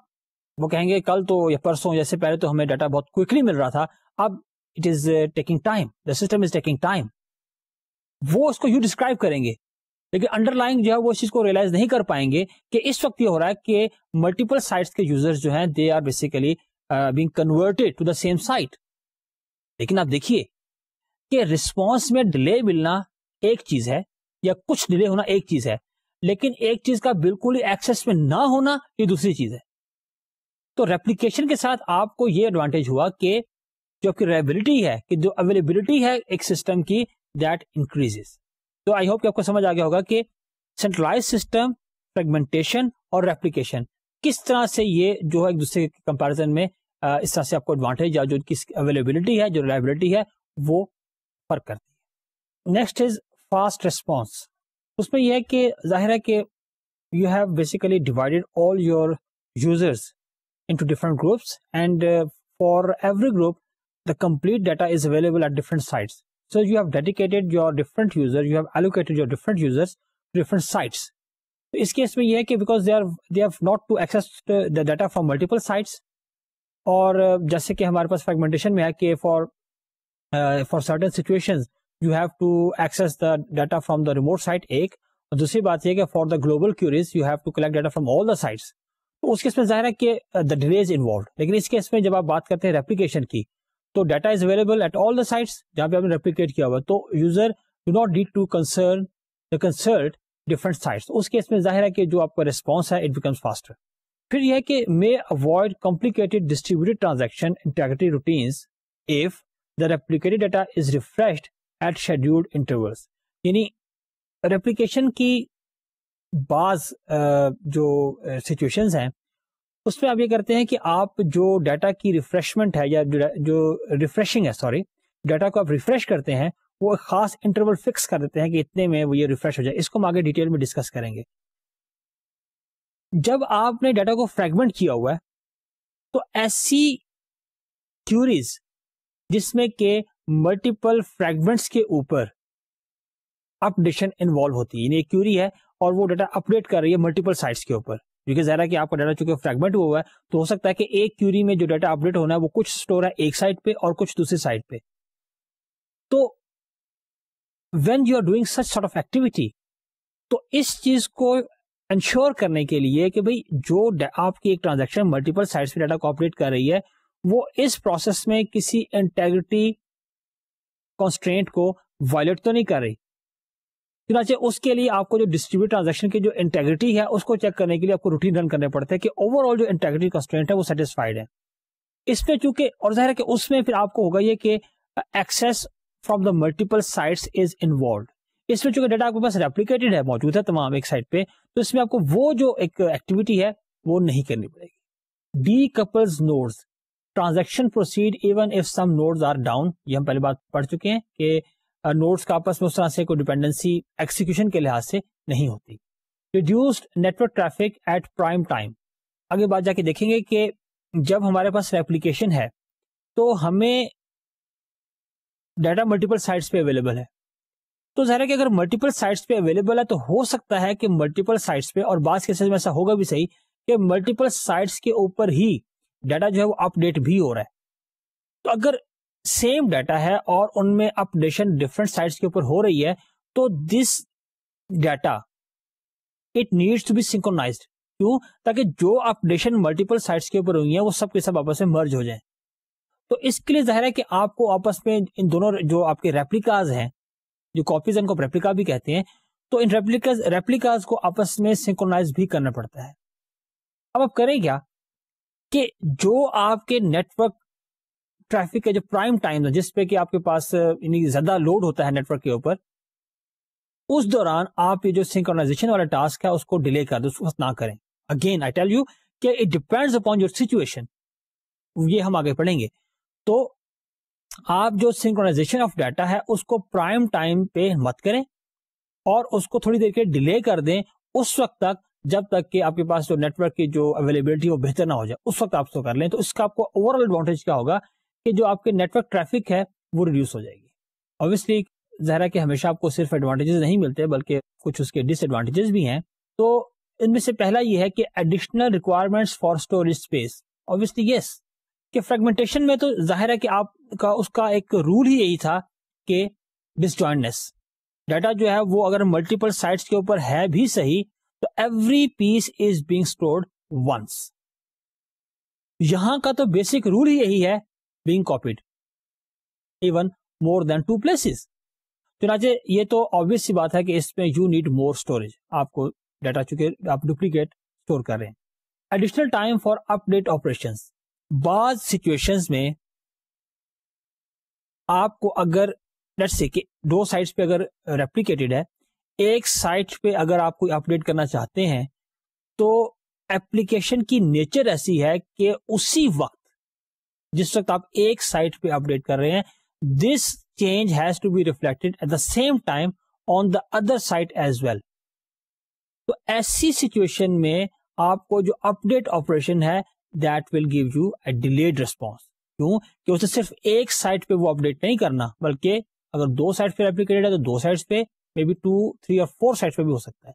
وہ کہیں گے کل تو یا پرسوں جیسے پہلے تو ہمیں ڈیٹا بہت کوئکلی مل رہا تھا, اب it is taking time, the system is taking time. وہ اس کو یوں ڈسکرائب کریں گے, لیکن انڈر لائن جو ہے وہ اس چیز کو ریئلائز نہیں کر پائیں گے کہ اس وقت یہ ہو رہا ہے کہ ملٹیپل سائٹس کے یوزرز جو ہیں they are basically being converted to the same site. لیکن آپ دیکھیے کہ رسپانس میں ڈیلے ملنا ایک چیز ہے یا کچھ ڈیلے ہونا ایک چیز ہے, لیکن ایک چیز کا بالکل ہی ایکسس میں نہ ہونا یہ دوسری چیز ہے. تو ریپلیکیشن کے ساتھ آپ کو یہ ایڈوانٹیج ہوا کہ جو آپ کی ریلائبلٹی ہے, کہ جو اویلیبلٹی ہے ایک سسٹم کی, دیٹ انکریزز. تو آئی ہوپ کہ آپ کو سمجھ آ گیا ہوگا کہ سینٹرلائز سسٹم, فریگمنٹیشن اور ریپلیکیشن کس طرح سے یہ جو ہے ایک دوسرے کے کمپیریزن میں اس طرح سے آپ کو ایڈوانٹیج یا جو کس اویلیبلٹی ہے, جو ریلائبلٹی ہے وہ فرق کرتی ہے. Next is fast response. اس میں یہ ہے کہ ظاہر ہے کہ you have basically divided all your users into different groups and for every group the complete data is available at different sites. So you have dedicated your different users, you have allocated your different users to different sites. تو اس case میں یہ ہے کہ because they have not to access the data from multiple sites, اور جیسے کہ ہمارے پاس fragmentation میں ہے کہ for certain situations you have to access the data from the remote site ایک, اور دوسری بات یہ کہ for the global queries you have to collect data from all the sites. تو اس کیس میں ظاہر ہے کہ the delay is involved. لیکن اس کیس میں جب آپ بات کرتے ہیں ریپلیکیشن کی تو data is available at all the sites جہاں پہ آپ نے ریپلیکیٹ کیا ہوا, تو user do not need to consult different sites. اس کیس میں ظاہر ہے کہ جو آپ کا ریسپانس ہے اٹ بیکمس فاسٹر. پھر یہ ہے کہ may avoid complicated distributed transaction integrity routines if the replicated data is refreshed at scheduled intervals. یعنی ریپلیکیشن کی بعض جو سچویشنز ہیں اس میں آپ یہ کرتے ہیں کہ آپ جو ڈیٹا کی ریفریشمنٹ ہے یا جو ریفریشنگ ہے ڈیٹا کو آپ ریفریش کرتے ہیں وہ ایک خاص انٹرول فکس کر دیتے ہیں کہ اتنے میں وہ یہ ریفریش ہو جائے. اس کو ہم آگے ڈیٹیل میں ڈسکس کریں گے. جب آپ نے ڈیٹا کو فریگمنٹ کیا ہوا ہے تو ایسی کیوریز جس میں کہ ملٹیپل فریگمنٹس کے اوپر اپڈیشن انوالو ہوتی ہے, یعنی ایک کیوری ہے اور وہ ڈیٹا اپڈیٹ کر رہی ہے ملٹیپل سائٹس کے اوپر, کیونکہ ظاہر ہے کہ آپ کا ڈیٹا چونکہ فریگمنٹ ہوا ہے تو ہو سکتا ہے کہ ایک کیوری میں جو ڈیٹا اپڈیٹ ہونا ہے وہ کچھ اسٹور ہے ایک سائٹ پہ اور کچھ دوسری سائٹ پہ. تو when you are doing such sort of activity, تو اس چیز کو انشور کرنے کے لیے کہ بھئی جو آپ کی ایک ٹرانزیکشن ملٹیپل سائٹس پہ ڈیٹا کو اپڈیٹ کر رہی ہے وہ اس پروسیس میں کسی انٹیگریٹی کنسٹرینٹ کو وائلیٹ تو نہیں کر رہی. چنانچہ اس کے لیے آپ کو جو ڈسٹریبیوٹ ٹرانزیکشن کی جو انٹیگریٹی ہے اس کو چیک کرنے کے لیے آپ کو روٹین رن کرنے پڑتے ہیں کہ اوور آل جو انٹیگریٹی کنسٹرینٹ ہے وہ سیٹسفائڈ ہے. اس میں چونکہ اور ظاہر ہے کہ اس میں پھر آپ کو ہوگا یہ کہ access from the multiple sites is involved. اس میں چونکہ ڈیٹا آپ کے پاس ریپلیکیٹڈ ہے, موجود ہے تمام ایک سائٹ پہ, تو اس میں آپ کو وہ جو ایک ایکٹیویٹی ہے وہ نہیں کرنی پڑے گی. Decouples nodes transaction proceed even if some nodes are down. یہ ہم پہلے بات پڑھ چکے ہیں کہ نوڈز کا آپس میں اس طرح سے کوئی ڈیپینڈنسی ایکسیکیوشن کے لحاظ سے نہیں ہوتی. Reduced network traffic at prime time. آگے بات جا کے دیکھیں گے کہ جب ہمارے پاس ریپلیکیشن ہے تو ہمیں ڈیٹا ملٹیپل سائٹس پہ اویلیبل ہے, تو ظاہر ہے کہ اگر ملٹیپل سائٹس پہ اویلیبل ہے تو ہو سکتا ہے کہ ملٹیپل سائٹس پہ, اور بعض کیسز میں ایسا ہوگا بھی صحیح کہ ملٹیپل سائٹس کے اوپر ہی ڈیٹا جو ہے وہ اپ ڈیٹ بھی ہو رہا ہے. تو اگر سیم ڈیٹا ہے اور ان میں اپڈیشن ڈفرنٹ سائٹس کے اوپر ہو رہی ہے تو this data it needs to be synchronised. کیوں؟ تاکہ جو اپڈیشن ملٹیپل سائٹس کے اوپر ہوئی ہیں وہ سب کے سب آپس میں مرج ہو جائیں. تو اس کے لیے ظاہر ہے کہ آپ کو آپس میں ان دونوں جو آپ کے ریپلیکاز ہیں, جو کاپیز ان کو ریپلیکا بھی کہتے ہیں, تو ان ریپلیکاز کو آپس میں سنکرونائز بھی کرنا پڑتا ہے. اب آپ کریں کیا کہ جو آپ کے نیٹورک ٹریفک کا جو پرائم ٹائم ہے جس پہ کہ آپ کے پاس زیادہ لوڈ ہوتا ہے نیٹورک کے اوپر, اس دوران آپ یہ جو سنکرونائزیشن والا ٹاسک ہے اس کو ڈیلے کر دیں, اس وقت نہ کریں. اگین آئی ٹیل یو کہ it depends upon your situation, یہ ہم آگے پڑھیں گے. تو آپ جو سنکرونائزیشن آف ڈیٹا ہے اس کو پرائم ٹائم پہ مت کریں اور اس کو تھوڑی دیر کے ڈیلے کر دیں اس وقت تک جب تک کہ آپ کے پاس جو نیٹورک کی جو اویلیبلٹی وہ بہتر نہ ہو جائے, اس وقت آپ اس کو کر لیں. تو اس کا آپ کو اوور آل ایڈوانٹیج کیا ہوگا کہ جو آپ کے نیٹورک ٹریفک ہے وہ ریڈیوس ہو جائے گی. obviously ظاہر ہے کہ ہمیشہ آپ کو صرف ایڈوانٹیجز نہیں ملتے بلکہ کچھ اس کے ڈس ایڈوانٹیجز بھی ہیں. تو ان میں سے پہلا یہ ہے کہ additional requirements for storage space. obviously yes کہ فریگمنٹیشن میں تو ظاہر ہے کہ آپ کا اس کا ایک رول ہی یہی تھا کہ ڈسجوائنٹنس. ڈیٹا جو ہے وہ اگر ملٹیپل سائٹس کے اوپر ہے بھی صحیح تو every piece is being stored once. یہاں کا تو بیسک رول ہی یہی ہے, being copied even more than 2 places. چنانچہ یہ تو obvious سی بات ہے کہ اس میں you need more storage. آپ کو ڈیٹا چونکہ آپ ڈپلیکیٹ اسٹور کر رہے ہیں. Additional time for update operations. بعض سچویشنز میں آپ کو اگر لیٹس سے کہ 2 سائٹس پہ اگر ریپلیکیٹڈ ہے, ایک سائٹ پہ اگر آپ کوئی اپڈیٹ کرنا چاہتے ہیں تو ایپلیکیشن کی نیچر ایسی ہے کہ اسی وقت جس وقت آپ ایک سائٹ پہ اپڈیٹ کر رہے ہیں this change has to be reflected at the same time on the other site as well. تو ایسی سچویشن میں آپ کو جو اپڈیٹ آپریشن ہے that will give you a delayed response. کیوں کہ اسے صرف ایک سائٹ پہ وہ اپڈیٹ نہیں کرنا بلکہ اگر 2 سائٹ پہ ریپلیکیٹڈ ہے تو 2 سائٹس پہ مے بی 2, 3 اور 4 سائٹس پہ بھی ہو سکتا ہے.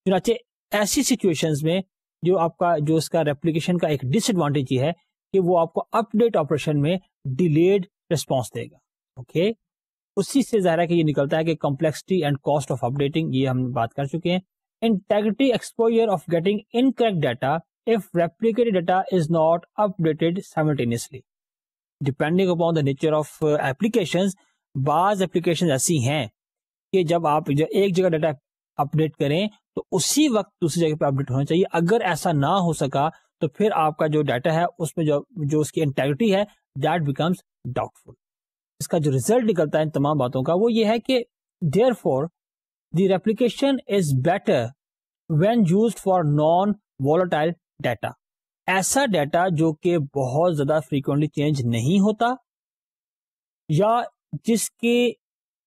چنانچہ ایسی سچویشنز میں جو آپ کا جو اس کا ریپلیکیشن کا ایک ڈس ایڈوانٹیج یہ ہے کہ وہ آپ کو اپڈیٹ آپریشن میں ڈیلیڈ ریسپانس دے گا. اوکے اسی سے ظاہر ہے کہ یہ نکلتا ہے کہ complexity and cost of updating, یہ ہم بات کر چکے ہیں. Integrity exposure of getting incorrect data if replicated data is not updated simultaneously depending upon the nature of applications. بعض applications ایسی ہیں کہ جب آپ ایک جگہ ڈیٹا اپڈیٹ کریں تو اسی وقت دوسری جگہ پہ اپڈیٹ ہونا چاہیے. اگر ایسا نہ ہو سکا تو پھر آپ کا جو ڈیٹا ہے اس میں جو اس کی انٹیگریٹی ہے that becomes doubtful. اس کا جو ریزلٹ نکلتا ہے ان تمام باتوں کا وہ یہ ہے کہ therefore the replication is better when used for non volatile data. ایسا ڈیٹا جو کہ بہت زیادہ فریکوینٹلی چینج نہیں ہوتا یا جس کی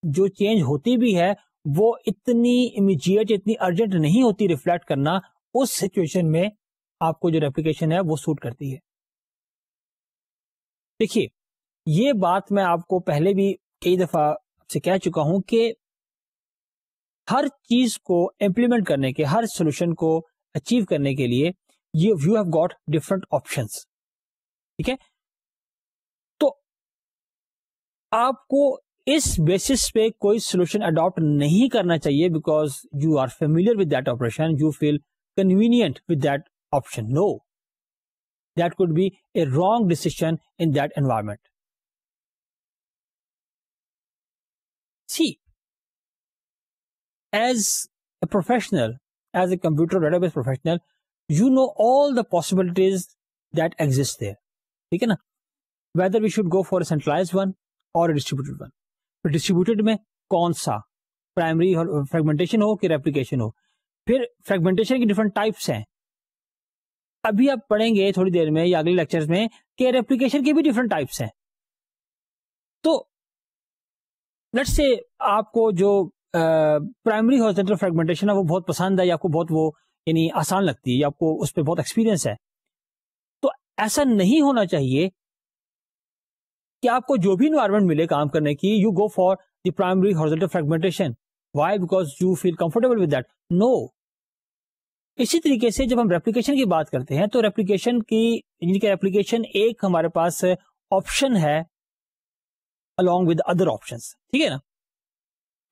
جو چینج ہوتی بھی ہے وہ اتنی امیجیٹ اتنی ارجنٹ نہیں ہوتی ریفلیکٹ کرنا, اس سچویشن میں آپ کو جو ریپلیکیشن ہے وہ سوٹ کرتی ہے. دیکھیے یہ بات میں آپ کو پہلے بھی کئی دفعہ سے کہہ چکا ہوں کہ ہر چیز کو امپلیمنٹ کرنے کے, ہر سولوشن کو اچیو کرنے کے لیے you have got different options. ٹھیک ہے, تو آپ کو اس بیسس پہ کوئی سولوشن اڈاپٹ نہیں کرنا چاہیے because you are familiar with that operation, you feel convenient with that option. No, that could be a wrong decision in that environment. See, as a professional, as a computer database professional, you know all the possibilities that exist there. ٹھیک ہے نا, whether we should go for a centralized one or a distributed one. پھر distributed میں کون سا primary اور fragmentation ہو کہ replication ہو. پھر fragmentation کی different types ہیں. ابھی آپ پڑھیں گے تھوڑی دیر میں یا اگلے لیکچرز میں کہ replication کی بھی different types ہیں. تو let's say آپ کو جو پرائمری ہارزنٹل فریگمنٹیشن ہے وہ بہت پسند ہے یا آپ کو بہت وہ یعنی آسان لگتی ہے یا آپ کو اس پہ بہت ایکسپیرینس ہے, تو ایسا نہیں ہونا چاہیے کہ آپ کو جو بھی انوائرمنٹ ملے کام کرنے کی you go for the primary horizontal fragmentation. Why? Because you feel comfortable with that. No. اسی طریقے سے جب ہم ریپلیکیشن کی بات کرتے ہیں تو ریپلیکیشن کی یعنی کہ ریپلیکیشن ایک ہمارے پاس آپشن ہے along with other options. ٹھیک ہے نا,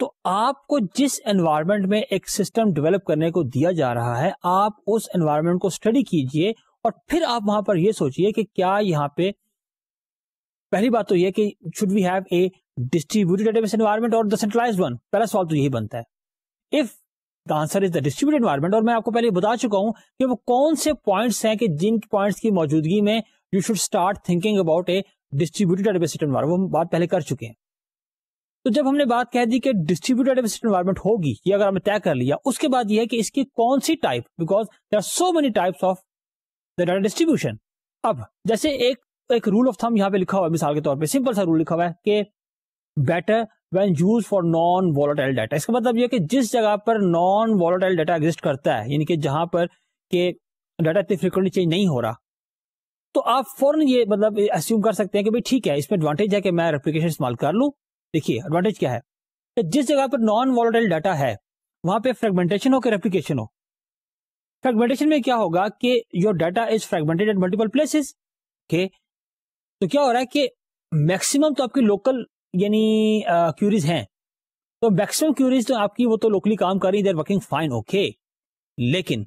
تو آپ کو جس انوائرمنٹ میں ایک سسٹم ڈیولپ کرنے کو دیا جا رہا ہے آپ اس انوائرمنٹ کو اسٹڈی کیجئے اور پھر آپ وہاں پر یہ سوچئے کہ کیا یہاں پہ پہلی بات تو یہ کہ should we have a distributed database environment or the centralized one. پہلا سوال تو یہی بنتا ہے. If the answer is the distributed environment, اور میں آپ کو پہلے بتا چکا ہوں کہ وہ کون سے پوائنٹس ہیں کہ جن پوائنٹس کی موجودگی میں you should start thinking about a distributed database environment. وہ ہم بات پہلے کر چکے ہیں. تو جب ہم نے بات کہہ دی کہ ڈسٹریبیوٹیڈ انوائرمنٹ ہوگی یہ اگر ہم نے طے کر لیا, اس کے بعد یہ ہے کہ اس کی کون سی type, because there are so many types of the data distribution. اب جیسے ایک رول آف تھم یہاں پہ لکھا ہوا ہے, مثال کے طور پہ سمپل سا رول لکھا ہوا ہے کہ better when used for non volatile data. اس کا مطلب یہ کہ جس جگہ پر نان وولٹائل ڈیٹا ایگزسٹ کرتا ہے یعنی کہ جہاں پر کہ ڈیٹا اتنی فریکوینٹلی چینج نہیں ہو رہا, تو آپ فوراً یہ مطلب اسیوم کر سکتے ہیں کہ بھائی ٹھیک ہے اس میں ایڈوانٹیج ہے کہ میں ریپلیکیشن استعمال کر لوں. دیکھیے ایڈوانٹیج کیا ہے کہ جس جگہ پر نان وولٹائل ڈیٹا ہے وہاں پہ فریگمنٹیشن ہو کہ ریپلیکیشن ہو. فریگمنٹیشن میں کیا ہوگا کہ your data is fragmented at multiple places. تو کیا ہو رہا ہے کہ میکسیمم تو آپ کی لوکل یعنی کیوریز ہیں, تو میکسیمم کیوریز تو آپ کی وہ تو لوکلی کام کر رہی, they are working fine. Okay, لیکن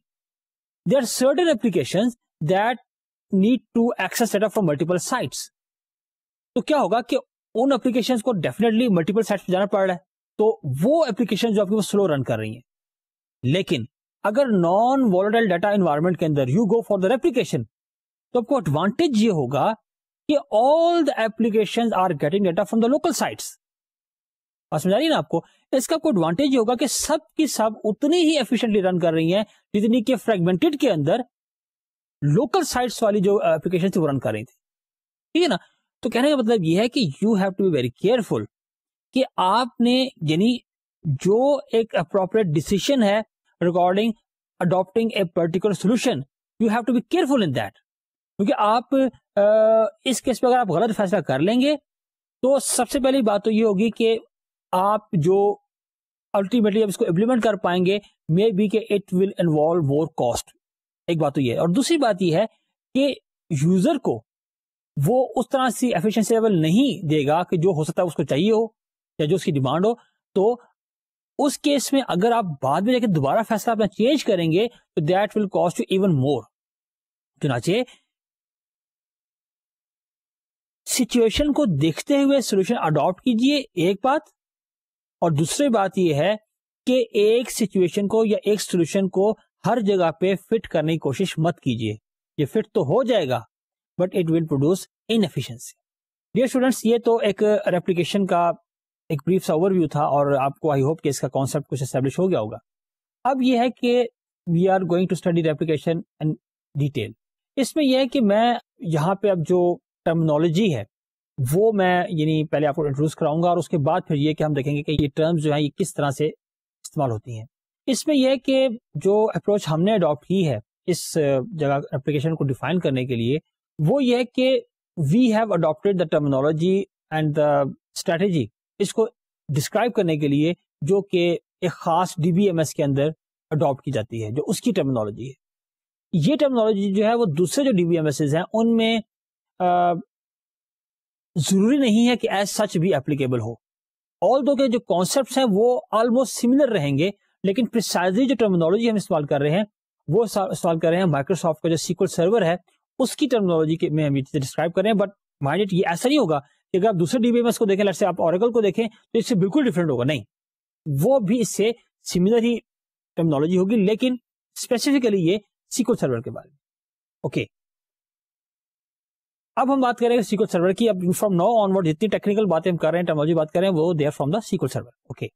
there are certain applications that need to access data from multiple sites. تو کیا ہوگا کہ ان اپلیکیشنز کو ڈیفینیٹلی ملٹیپل سائٹس پہ جانا پڑ رہا ہے, تو وہ اپلیکیشن جو آپ کی وہ سلو رن کر رہی ہیں. لیکن اگر نان وولٹائل ڈیٹا انوائرمنٹ کے اندر you go for the replication تو آپ کو ایڈوانٹیج یہ ہوگا کہ all the applications are getting data from the local sites. بات سمجھا رہی نا آپ کو, اس کا آپ کو ایڈوانٹیج یہ ہوگا کہ سب کی سب اتنی ہی ایفیشینٹلی رن کر رہی ہیں جتنی کہ فریگمنٹڈ کے اندر لوکل سائٹس والی جو ایپلیکیشن تھی وہ رن کر رہی تھی. ٹھیک ہے نا, تو کہنے کا مطلب یہ ہے کہ you have to be very careful کہ آپ نے یعنی جو ایک اپروپریٹ ڈیسیژن ہے regarding adapting a particular solution, you have to be careful in that. کیونکہ آپ اس کیس پہ اگر آپ غلط فیصلہ کر لیں گے تو سب سے پہلی بات تو یہ ہوگی کہ آپ جو الٹیمیٹلی آپ اس کو امپلیمنٹ کر پائیں گے مے بی کہ it will involve more cost. ایک بات تو یہ ہے, اور دوسری بات یہ ہے کہ یوزر کو وہ اس طرح سے ایفیشنسی لیول نہیں دے گا کہ جو ہو سکتا ہے اس کو چاہیے ہو یا جو اس کی ڈیمانڈ ہو. تو اس کیس میں اگر آپ بعد میں جا کے دوبارہ فیصلہ اپنا چینج کریں گے تو that will cost you even more. چنانچہ سچویشن کو دیکھتے ہوئے سولوشن اڈاپٹ کیجئے ایک بات, اور دوسری بات یہ ہے کہ ایک سچویشن کو یا ایک سولوشن کو ہر جگہ پہ فٹ کرنے کی کوشش مت کیجئے. یہ فٹ تو ہو جائے گا but it will produce inefficiency. Dear students, یہ تو ایک ریپلیکیشن کا ایک بریف سا اوور ویو تھا اور آپ کو آئی ہوپ کہ اس کا کانسیپٹ کچھ اسٹیبلش ہو گیا ہوگا. اب یہ ہے کہ we are going to study replication in detail. اس میں یہ ہے کہ میں یہاں پہ اب جو ٹرمنالوجی ہے وہ میں یعنی پہلے آپ کو انٹروڈیوس کراؤں گا اور اس کے بعد پھر یہ کہ ہم دیکھیں گے کہ یہ ٹرمز جو ہیں یہ کس طرح سے استعمال ہوتی ہیں. اس میں یہ ہے کہ جو اپروچ ہم نے اڈاپٹ کی ہے اس جگہ اپلیکیشن کو ڈیفائن کرنے کے لیے وہ یہ ہے کہ we have adapted the terminology and the strategy اس کو ڈسکرائب کرنے کے لیے جو کہ ایک خاص ڈی بی ایم ایس کے اندر اڈاپٹ کی جاتی ہے جو اس کی ٹرمینالوجی ہے. یہ ٹرمینالوجی جو ہے وہ دوسرے جو ڈی بی ایم ایس ہیں ان میں ضروری نہیں ہے کہ ایز سچ بھی اپلیکیبل ہو. آلدو کہ جو کانسیپٹس ہیں وہ آلموسٹ سملر رہیں گے لیکن پریسائزلی جو ٹرمینالوجی ہم استعمال کر رہے ہیں وہ استعمال کر رہے ہیں مائکروسافٹ کا جو سیکول سرور ہے اس کی ٹرمینالوجی میں ہم یہ چیزیں ڈسکرائب کر رہے ہیں. بٹ مائنڈ یہ ایسا نہیں ہوگا کہ اگر آپ دوسرے ڈی بی ایم ایس کو دیکھیں لیٹس سے آپ اوریکل کو دیکھیں تو اس سے بالکل ڈفرینٹ ہوگا. نہیں, وہ بھی اس سے سملر ہی ٹرمینالوجی ہوگی لیکن اسپیسیفکلی یہ سیکول سرور کے بارے میں. اوکے, اب ہم بات کریں گے سیکول سرور کی. اب فرام ناؤ آنورڈ جتنی ٹیکنیکل باتیں ہم کر رہے ہیں ٹرمینالوجی بات کر رہے ہیں وہ they are from the SQL server. Okay,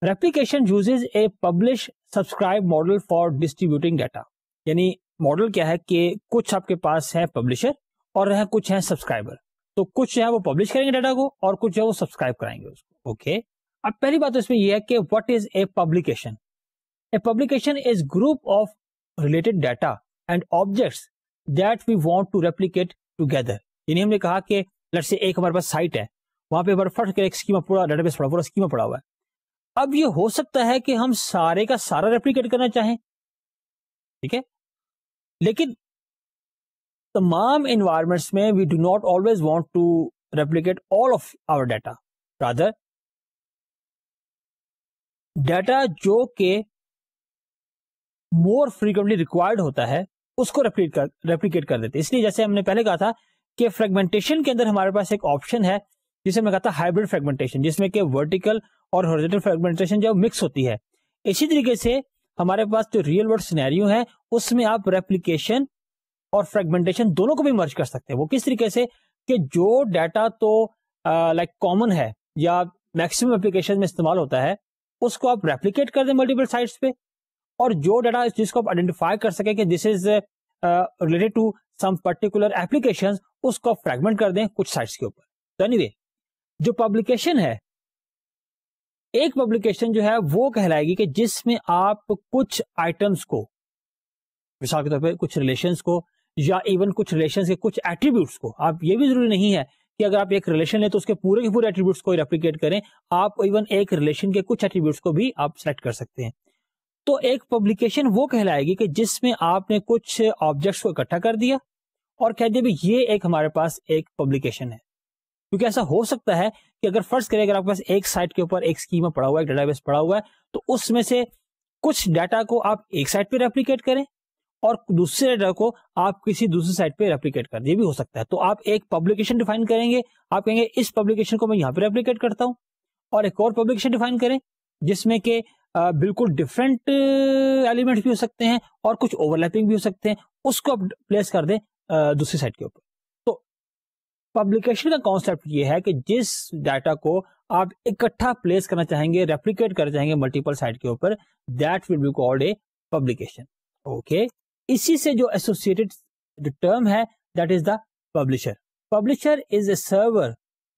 replication uses a publish subscribe model for distributing data. یعنی ماڈل کیا ہے کہ کچھ آپ کے پاس ہے پبلشر اور کچھ ہیں سبسکرائبر. تو کچھ جو ہے وہ پبلش کریں گے ڈیٹا کو اور کچھ جو ہے وہ سبسکرائب کرائیں گے اس کو. اوکے, اب پہلی بات اس میں یہ ہے کہ what is a publication. A publication is group of related data and objects that we want to replicate together. یعنی ہم نے کہا کہ لیٹس سے ایک ہمارے پاس سائٹ ہے, وہاں پہ ہمارا فرسٹ ایک اسکیما پورا ڈیٹا بیس پڑا, پورا اسکیما پڑا ہوا ہے. اب یہ ہو سکتا ہے کہ ہم سارے کا سارا ریپلیکیٹ کرنا چاہیں, ٹھیک ہے, لیکن تمام انوائرمنٹس میں we do not always want to replicate all of our data. Rather data جو کہ مور فریکوینٹلی ریکوائرڈ ہوتا ہے اس کو ریپلیکیٹ کر دیتے. اس لیے جیسے ہم نے پہلے کہا تھا کہ فریگمنٹیشن کے اندر ہمارے پاس ایک آپشن ہے جسے میں کہتا ہائبرڈ فریگمنٹیشن, جس میں کہ ورٹیکل اور ہارزونٹل فریگمنٹیشن جو مکس ہوتی ہے. اسی طریقے سے ہمارے پاس جو ریئل ورلڈ سینیریو ہے اس میں آپ ریپلیکیشن اور فریگمنٹیشن دونوں کو بھی مرج کر سکتے ہیں. وہ کس طریقے سے کہ جو ڈیٹا تو لائک کامن ہے یا میکسیمم اپلیکیشن میں استعمال ہوتا ہے اس کو آپ ریپلیکیٹ کر دیں ملٹیپل سائٹس پہ, اور جو ڈیٹا جس کو آپ آئیڈینٹیفائی کر سکیں کہ this is related to some particular application اس کو آپ فریگمنٹ کر دیں کچھ سائٹس کے اوپر. تو اینی وے جو پبلیکیشن ہے, ایک پبلیکیشن جو ہے وہ کہلائے گی کہ جس میں آپ کچھ آئٹمس کو مثال کے طور پہ کچھ ریلیشنز کو یا ایون کچھ ریلیشنز کے کچھ ایٹریبیوٹس کو, آپ یہ بھی ضروری نہیں ہے کہ اگر آپ ایک ریلیشن لیں تو اس کے پورے ایٹریبیوٹس کو ریپلیکیٹ کریں, آپ ایون ایک ریلیشن کے کچھ ایٹریبیوٹس کو بھی آپ سلیکٹ کر سکتے ہیں. تو ایک پبلیکیشن وہ کہلائے گی کہ جس میں آپ نے کچھ آبجیکٹس کو اکٹھا کر دیا اور کہہ دیا بھی یہ ایک ہمارے پاس ایک پبلیکیشن ہے. کیونکہ ایسا ہو سکتا ہے کہ اگر فرض کریں اگر آپ کے پاس ایک سائٹ کے اوپر ایک اسکیما پڑا ہوا ہے, ایک ڈیٹا بیس پڑا ہوا ہے, تو اس میں سے کچھ ڈیٹا کو آپ ایک سائٹ پہ ریپلیکیٹ کریں اور دوسرے ڈیٹا کو آپ کسی دوسری سائٹ پہ ریپلیکیٹ کر دیں, یہ بھی ہو سکتا ہے. تو آپ ایک پبلیکیشن ڈیفائن کریں گے, آپ کہیں گے اس پبلیکیشن کو میں یہاں پہ ریپلیکیٹ کرتا ہوں, اور ایک اور پبلیکیشن ڈیفائن کریں جس میں کہ بالکل ڈفرینٹ ایلیمنٹ بھی ہو سکتے ہیں اور کچھ اوور لیپنگ بھی ہو سکتے ہیں, اس کو آپ پلیس کر دیں دوسری سائٹ کے اوپر. تو پبلیکیشن کا کانسیپٹ یہ ہے کہ جس ڈیٹا کو آپ اکٹھا پلیس کرنا چاہیں گے, ریپلیکیٹ کرنا چاہیں گے ملٹیپل سائٹ کے اوپر, that will be called a publication. Okay, اسی سے جو ایسوسیٹڈ ٹرم ہے that is the publisher. Publisher is a server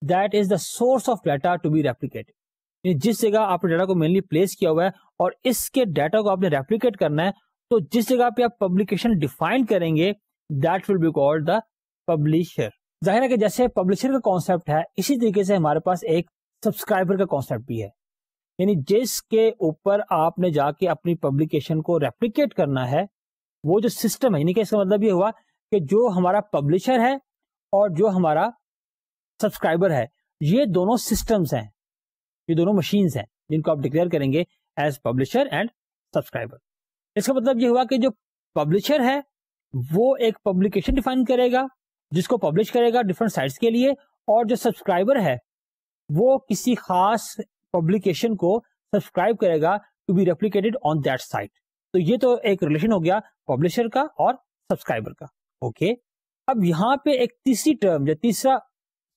that is the source of data to be replicated. جس جگہ آپ نے ڈیٹا کو مینلی پلیس کیا ہوا ہے اور اس کے ڈیٹا کو آپ نے ریپلیکیٹ کرنا ہے, تو جس جگہ پہ آپ پبلیکیشن ڈیفائن کریں گے that will be called the publisher. ظاہر ہے کہ جیسے پبلشر کا کانسیپٹ ہے اسی طریقے سے ہمارے پاس ایک سبسکرائبر کا کانسیپٹ بھی ہے. یعنی جس کے اوپر آپ نے جا کے اپنی پبلیکیشن کو ریپلیکیٹ کرنا ہے وہ جو سسٹم ہے, یعنی کہ اس کا مطلب یہ ہوا کہ جو ہمارا پبلشر ہے اور جو ہمارا سبسکرائبر ہے یہ دونوں سسٹمز ہیں, یہ دونوں مشینز ہیں جن کو آپ ڈکلیئر کریں گے ایز پبلشر اینڈ سبسکرائبر. اس کا مطلب یہ ہوا کہ جو پبلشر ہے وہ ایک پبلیکیشن ڈیفائن کرے گا جس کو پبلش کرے گا ڈفرنٹ سائٹس کے لیے, اور جو سبسکرائبر ہے وہ کسی خاص پبلیکیشن کو سبسکرائب کرے گا to be replicated on that site. تو یہ تو ایک ریلیشن ہو گیا پبلشر کا اور سبسکرائبر کا. اوکے, اب یہاں پہ ایک تیسری ٹرم یا تیسرا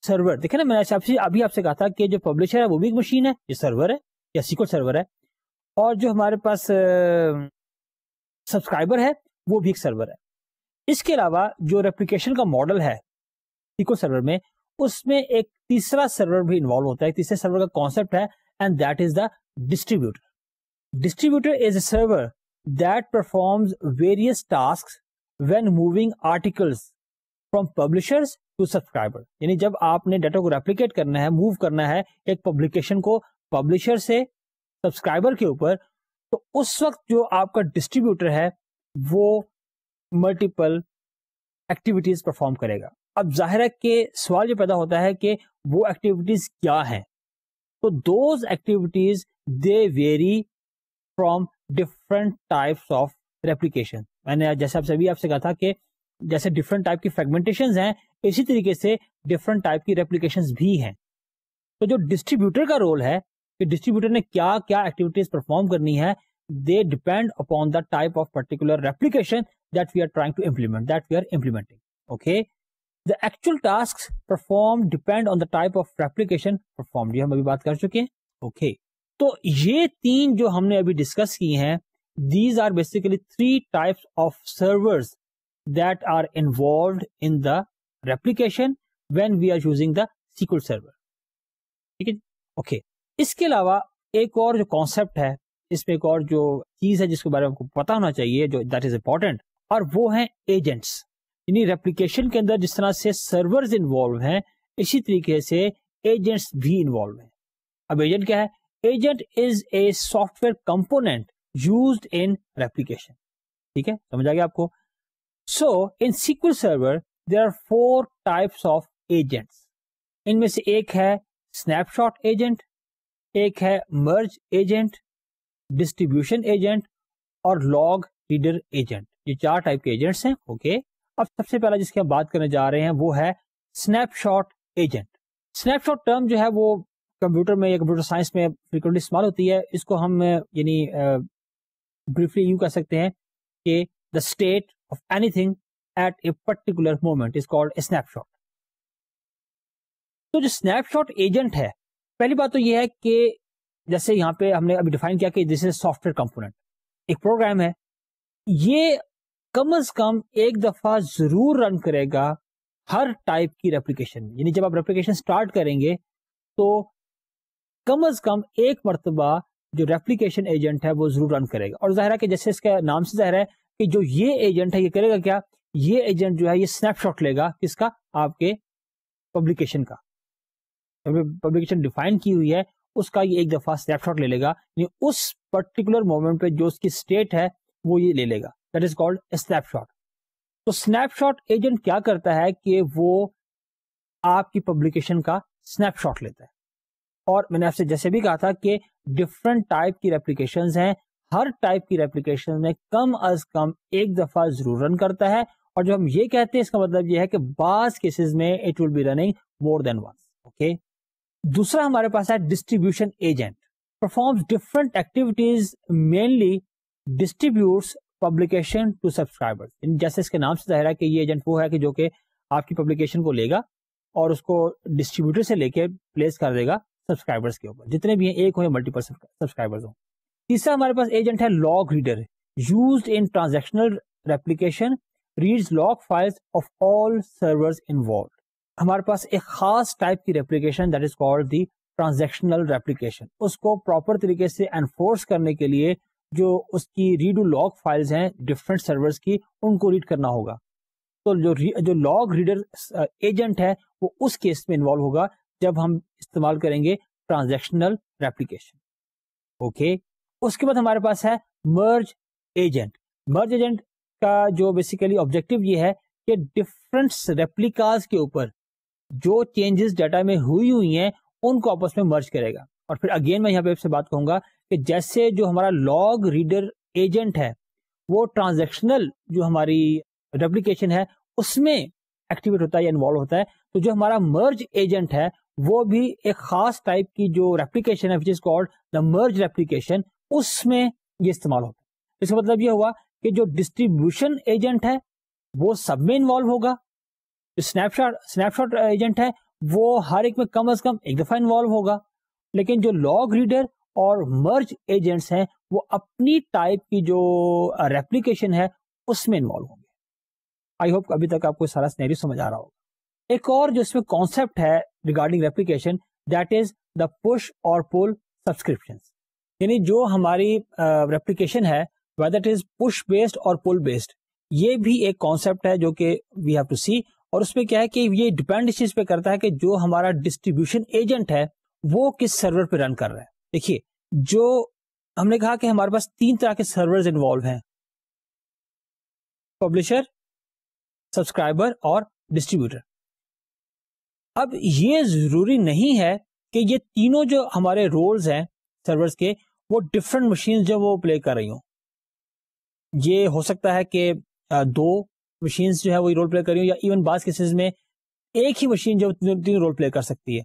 سرور دیکھیں نا، میں نے ابھی آپ سے کہا تھا کہ جو پبلشر ہے وہ بھی ایک مشین ہے، یہ سرور ہے یا سیکول سرور ہے، اور جو ہمارے پاس سبسکرائبر ہے وہ بھی ایک سرور ہے. اس کے علاوہ جو ریپلیکیشن کا ماڈل ہے سیکول سرور میں، اس میں ایک تیسرا سرور بھی انوالو ہوتا ہے. تیسرے سرور کا کانسیپٹ ہے and that is the distributor. Distributor is a server that performs various tasks when moving articles from publishers to subscriber. یعنی جب آپ نے ڈیٹا کو ریپلیکیٹ کرنا ہے، موو کرنا ہے ایک پبلیکیشن کو پبلشر سے سبسکرائبر کے اوپر، تو اس وقت جو آپ کا ڈسٹریبیوٹر ہے وہ ملٹیپل ایکٹیویٹیز پرفارم کرے گا. اب ظاہر ہے کہ سوال یہ پیدا ہوتا ہے کہ وہ ایکٹیویٹیز کیا ہیں. تو those activities they vary from different types of replication. میں نے جیسے آپ سے کہا تھا کہ جیسے ڈفرنٹ ٹائپ کی فریگمنٹیشنز ہیں، اسی طریقے سے ڈفرنٹ ٹائپ کی ریپلیکیشنز بھی ہیں. تو جو ڈسٹریبیوٹر کا رول ہے کہ ڈسٹریبیوٹر نے کیا کیا ایکٹیویٹیز پرفارم کرنی ہے، they depend upon the type of particular replication that we are trying to implement, that we are implementing. Okay, the actual tasks performed depend on the type of replication performed. یہ ہم ابھی بات کر چکے ہیں. Okay, تو یہ تین جو ہم نے ابھی ڈسکس کی ہیں، these are basically 3 types of servers that are involved in the replication when we are using the SQL server. ٹھیک ہے. اوکے، اس کے علاوہ ایک اور جو کانسیپٹ ہے، اس میں ایک اور جو چیز ہے جس کے بارے میں آپ کو پتا ہونا چاہیے، جو دیٹ از امپورٹنٹ، اور وہ ہیں ایجنٹس. یعنی ریپلیکیشن کے اندر جس طرح سے سرورز انوالو ہیں، اسی طریقے سے ایجنٹس بھی انوالو ہیں. اب ایجنٹ کیا ہے؟ Agent is a software component used in replication. ٹھیک ہے، سمجھ آ گیا آپ کو؟ So in SQL server there are 4 types of agents. ان میں سے ایک ہے اسنیپ شاٹ ایجنٹ، ایک ہے مرج ایجنٹ، ڈسٹریبیوشن ایجنٹ اور لاگ ریڈر ایجنٹ. یہ 4 ٹائپ کے ایجنٹس ہیں. اوکے، اب سب سے پہلا جس کی ہم بات کرنے جا رہے ہیں وہ ہے snapshot agent. Snapshot term جو ہے وہ کمپیوٹر میں یا کمپیوٹر سائنس میں فریکوینٹلی استعمال ہوتی ہے. اس کو ہم یعنی بریفلی یوں کہہ سکتے ہیں کہ the state of anything at a particular moment is called a snapshot. تو جو اسنیپ شاٹ ایجنٹ ہے، پہلی بات تو یہ ہے کہ جیسے یہاں پہ ہم نے ابھی ڈیفائن کیا کہ this is soft where component, ایک پروگرام ہے، یہ کم از کم ایک دفعہ ضرور رن کرے گا ہر ٹائپ کی ریپلیکیشن. یعنی جب آپ ریپلیکیشن سٹارٹ کریں گے تو کم از کم ایک مرتبہ جو ریپلیکیشن ایجنٹ ہے وہ ضرور رن کرے گا. اور ظاہر ہے کہ جیسے اس کے نام سے ظاہر ہے کہ جو یہ ایجنٹ ہے یہ کرے گا کیا؟ یہ ایجنٹ جو ہے یہ اسنیپ شاٹ لے گا کس کا؟ آپ کے پبلیکیشن کا. پبلیکیشن ڈیفائن کی ہوئی ہے اس کا یہ ایک دفعہ اسنیپ شاٹ لے گا. یعنی اس پرٹیکولر مومنٹ پہ جو اس کی اسٹیٹ ہے وہ یہ لے گا. That is called a snapshot. تو اسنیپ شاٹ ایجنٹ کیا کرتا ہے کہ وہ آپ کی پبلیکیشن کا اسنیپ شاٹ لیتا ہے. اور میں نے آپ سے جیسے بھی کہا تھا کہ ڈفرنٹ ٹائپ کی ریپلیکیشنز ہیں، ہر ٹائپ کی ریپلیکیشن میں کم از کم ایک دفعہ ضرور رن کرتا ہے. اور جو ہم یہ کہتے ہیں اس کا مطلب یہ ہے کہ بعض کیسز میں it will be running more than once. Okay, دوسرا ہمارے پاس ہے distribution agent. Performs different activities, mainly distributes publication to subscriber. جیسے اس کے نام سے ظاہر ہے کہ یہ ایجنٹ وہ ہے کہ جو کہ آپ کی پبلیکیشن کو لے گا اور اس کو ڈسٹریبیوٹر سے لے کے پلیس کر دے گا سبسکرائبرز کے اوپر، جتنے بھی ہیں، ایک ہو یا ملٹیپل سبسکرائبرز ہوں. تیسرا ہمارے پاس ایجنٹ ہے log reader, used in transactional replication, reads log files of all servers involved. ہمارے پاس ایک خاص ٹائپ کی replication that is called the transactional replication. اس کو پراپر طریقے سے انفورس کرنے کے لیے جو اس کی ریڈ و لاگ فائلز ہیں ڈفرنٹ سرورز کی، ان کو ریڈ کرنا ہوگا. تو جو لاگ ریڈر ایجنٹ ہے وہ اس کیس میں انوالو ہوگا جب ہم استعمال کریں گے ٹرانزیکشنل ریپلیکیشن. اوکے، اس کے بعد ہمارے پاس ہے مرج ایجنٹ. مرج ایجنٹ کا جو بیسیکلی آبجیکٹو یہ ہے کہ ڈفرنٹ ریپلیکاز کے اوپر جو چینجز ڈیٹا میں ہوئی ہیں ان کو آپس میں مرج کرے گا. اور پھر اگین میں یہاں پہ آپ سے بات کہوں گا کہ جیسے جو ہمارا لاگ ریڈر ایجنٹ ہے وہ ٹرانزیکشنل جو ہماری ریپلیکیشن ہے اس میں ایکٹیویٹ ہوتا ہے یا انوالو ہوتا ہے، تو جو ہمارا مرج ایجنٹ ہے وہ بھی ایک خاص ٹائپ کی جو ریپلیکیشن ہے which is called the merge replication، اس میں یہ استعمال ہوتا ہے. اس کا مطلب یہ ہوا کہ جو ڈسٹریبیوشن ایجنٹ ہے وہ سب میں انوالو ہوگا، جو اسنیپ شاٹ ایجنٹ ہے وہ ہر ایک میں کم از کم ایک دفعہ انوالو ہوگا، لیکن جو لاگ ریڈر اور مرج ایجنٹس ہیں وہ اپنی ٹائپ کی جو ریپلیکیشن ہے اس میں انوالو ہوں گے. آئی ہوپ ابھی تک آپ کو سارا سینیریو سمجھ آ رہا ہوگا. ایک اور جو اس میں کانسیپٹ ہے regarding replication, that is the push اور پل سبسکرپشن. یعنی جو ہماری ریپلیکیشن ہے whether it is push based اور پل بیسڈ، یہ بھی ایک کانسیپٹ ہے جو کہ وی ہیو ٹو سی. اور اس میں کیا ہے کہ یہ ڈیپینڈ اس چیز پہ کرتا ہے کہ جو ہمارا ڈسٹریبیوشن ایجنٹ ہے وہ کس سرور پہ رن کر رہا ہے. دیکھیے، جو ہم نے کہا کہ ہمارے پاس 3 طرح کے سرورز انوالو ہیں، پبلشر، سبسکرائبر اور ڈسٹریبیوٹر. اب یہ ضروری نہیں ہے کہ یہ تینوں جو ہمارے رولز ہیں سرورز کے وہ ڈفرنٹ مشین جو وہ پلے کر رہی ہوں. یہ ہو سکتا ہے کہ 2 مشینز جو ہے وہ رول پلے کر رہی ہوں، یا ایون بعض کیسز میں ایک ہی مشین جو تین رول پلے کر سکتی ہے.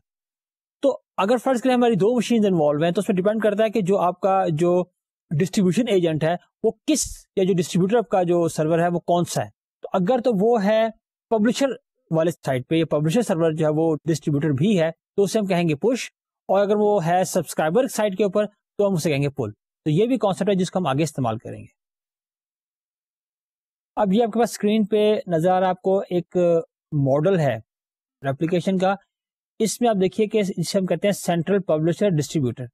تو اگر فرض کریں ہماری 2 مشینز انوالو ہیں تو اس پہ ڈیپینڈ کرتا ہے کہ جو آپ کا جو ڈسٹریبیوشن ایجنٹ ہے وہ کس، یا جو ڈسٹریبیوٹر کا جو سرور ہے وہ کون سا ہے. تو اگر تو وہ ہے پبلشر والے سائٹ پہ، یہ پبلشر سرور جو ہے وہ ڈسٹریبیوٹر بھی ہے تو اسے ہم کہیں گے پش، اور اگر وہ ہے سبسکرائبر سائٹ کے اوپر تو ہم اسے کہیں گے پل. تو یہ بھی کانسیپٹ ہے جس کو ہم آگے استعمال کریں گے. اب یہ آپ کے پاس اسکرین پہ نظر آ رہا ہے آپ کو ایک ماڈل ہے ریپلیکیشن کا. اس میں آپ دیکھیے کہ جسے ہم کہتے ہیں سینٹرل پبلشر ڈسٹریبیوٹر.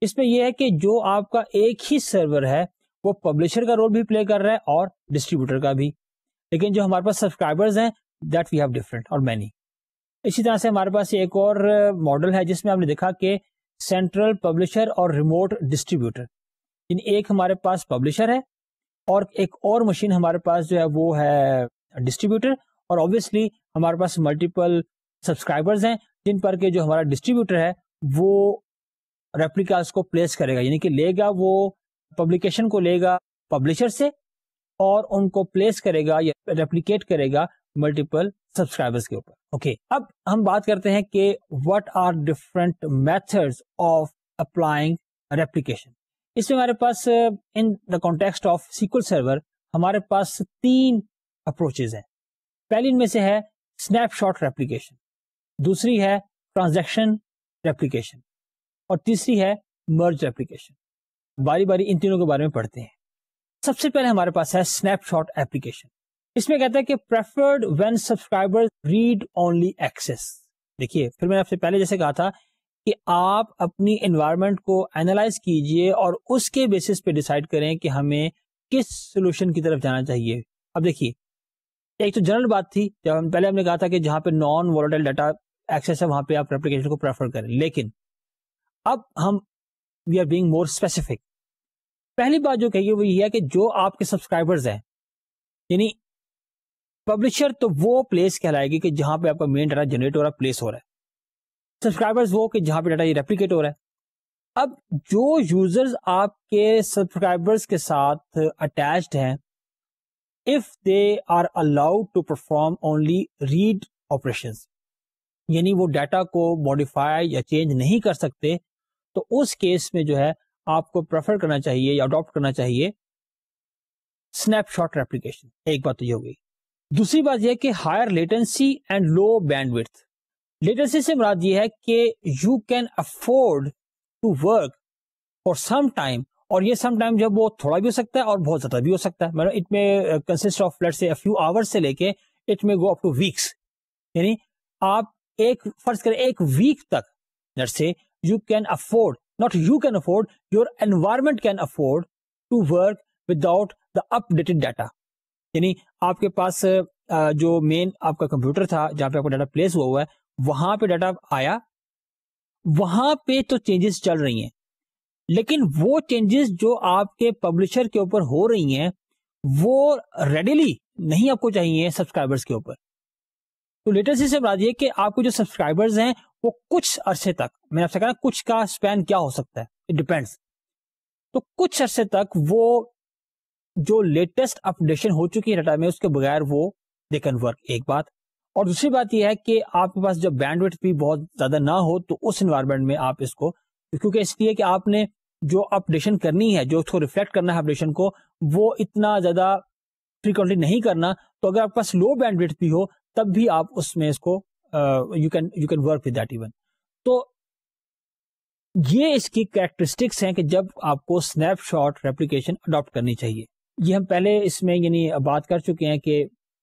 اس میں یہ ہے کہ جو آپ کا ایک ہی سرور ہے وہ پبلشر کا رول بھی پلے کر رہا ہے اور ڈسٹریبیوٹر کا بھی، لیکن جو ہمارے پاس سبسکرائبرز ہیں دیٹ وی ہیو ڈفرنٹ اور مینی. اسی طرح سے ہمارے پاس ایک اور ماڈل ہے جس میں آپ نے دیکھا کہ سینٹرل پبلشر اور ریموٹ ڈسٹریبیوٹر. یعنی ایک ہمارے پاس پبلشر ہے اور ایک اور مشین ہمارے پاس جو ہے وہ ہے ڈسٹریبیوٹر، اور obviously ہمارے پاس ملٹیپل سبسکرائبرز ہیں جن پر کہ جو ہمارا ڈسٹریبیوٹر ہے وہ ریپلیکاز کو پلیس کرے گا، یعنی کہ لے گا وہ پبلیکیشن کو لے گا پبلشر سے اور ان کو پلیس کرے گا یا ریپلیکیٹ کرے گا ملٹیپل سبسکرائبرز کے اوپر. اوکے، اب ہم بات کرتے ہیں کہ what are different methods of applying replication. اس میں ہمارے پاس in the context of SQL server ہمارے پاس 3 اپروچز ہیں. پہلی ان میں سے ہے اسنیپ شاٹ ریپلیکیشن، دوسری ہے ٹرانزیکشن ریپلیکیشن، اور تیسری ہے مرج ریپلیکیشن. باری باری ان تینوں کے بارے میں پڑھتے ہیں. سب سے پہلے ہمارے پاس ہے اسنیپ شاٹ ایپلیکیشن. اس میں کہتا ہے کہ preferred when subscriber read only access. دیکھیے، پھر میں نے آپ سے پہلے جیسے کہا تھا کہ آپ اپنی انوائرمنٹ کو اینالائز کیجئے اور اس کے بیسس پہ ڈیسائیڈ کریں کہ ہمیں کس سولوشن کی طرف جانا چاہیے. اب دیکھیے، ایک تو جنرل بات تھی جب ہم نے کہا تھا کہ جہاں پہ نان وولٹائل ڈیٹا ایکسس ہے وہاں پہ آپ ریپلیکیشن کو پریفر کریں، لیکن اب ہم we are being more specific. پہلی بات جو کہیے وہ یہ ہے کہ جو آپ کے سبسکرائبرز ہیں، یعنی پبلشر تو وہ پلیس کہلائے گی کہ جہاں پہ آپ کا مین ڈیٹا جنریٹ ہو رہا ہے، پلیس ہو رہا ہے. سبسکرائبرز وہ کہ جہاں پہ ڈیٹا یہ ریپلیکیٹ ہو رہا ہے. اب جو یوزرز آپ کے سبسکرائبرز کے ساتھ اٹیچڈ ہیں، if they are allowed to perform only read operations، یعنی وہ ڈیٹا کو ماڈیفائی یا چینج نہیں کر سکتے، تو اس کیس میں جو ہے آپ کو پریفر کرنا چاہیے یا اڈاپٹ کرنا چاہیے اسنیپ شاٹ ریپلیکیشن. ایک بات تو یہ ہو گئی. دوسری بات یہ ہے کہ higher latency and low bandwidth. Latency سے مراد یہ ہے کہ you can afford to work for some time, اور یہ سم ٹائم جب وہ تھوڑا بھی ہو سکتا ہے اور بہت زیادہ بھی ہو سکتا ہے. مطلب اٹ میں کنسسٹ آف لیٹس سے فیو آورس سے لے کے اٹ میں گو اپ ٹو ویکس. یعنی آپ ایک فرض کریں ایک ویک تک let's say you can afford, not you can afford, your environment can afford to work without the updated data. یعنی آپ کے پاس جو مین آپ کا کمپیوٹر تھا جہاں پہ آپ کا ڈیٹا پلیس ہوا ہے، وہاں پہ ڈیٹا آیا، وہاں پہ تو چینجز چل رہی ہیں، لیکن وہ چینجز جو آپ کے پبلشر کے اوپر ہو رہی ہیں وہ ریڈیلی نہیں آپ کو چاہیے سبسکرائبرز کے اوپر. تو لیٹنسی سے مراد یہ کہ آپ کو جو سبسکرائبرز ہیں وہ کچھ عرصے تک، میں نے آپ سے کہا کچھ کا اسپین کیا ہو سکتا ہے، اٹ ڈیپینڈس. تو کچھ عرصے تک وہ جو لیٹسٹ اپڈیشن ہو چکی ہے ڈیٹا میں اس کے بغیر وہ دے کین ورک. ایک بات. اور دوسری بات یہ ہے کہ آپ کے پاس جب بینڈ وڈتھ بھی بہت زیادہ نہ ہو تو اس انوائرمنٹ میں آپ اس کو، کیونکہ اس لیے کہ آپ نے جو اپڈیشن کرنی ہے، جو اس کو ریفلیکٹ کرنا ہے اپڈیشن کو، وہ اتنا زیادہ فریکوینٹلی نہیں کرنا. تو اگر آپ کے پاس لو بینڈ وڈتھ بھی ہو تب بھی آپ اس میں اس کو you can work with that even. تو یہ اس کی کریکٹرسٹکس ہیں کہ جب آپ کو اسنیپ شاٹ ریپلیکیشن اڈاپٹ کرنی چاہیے. یہ ہم پہلے اس میں یعنی بات کر چکے ہیں کہ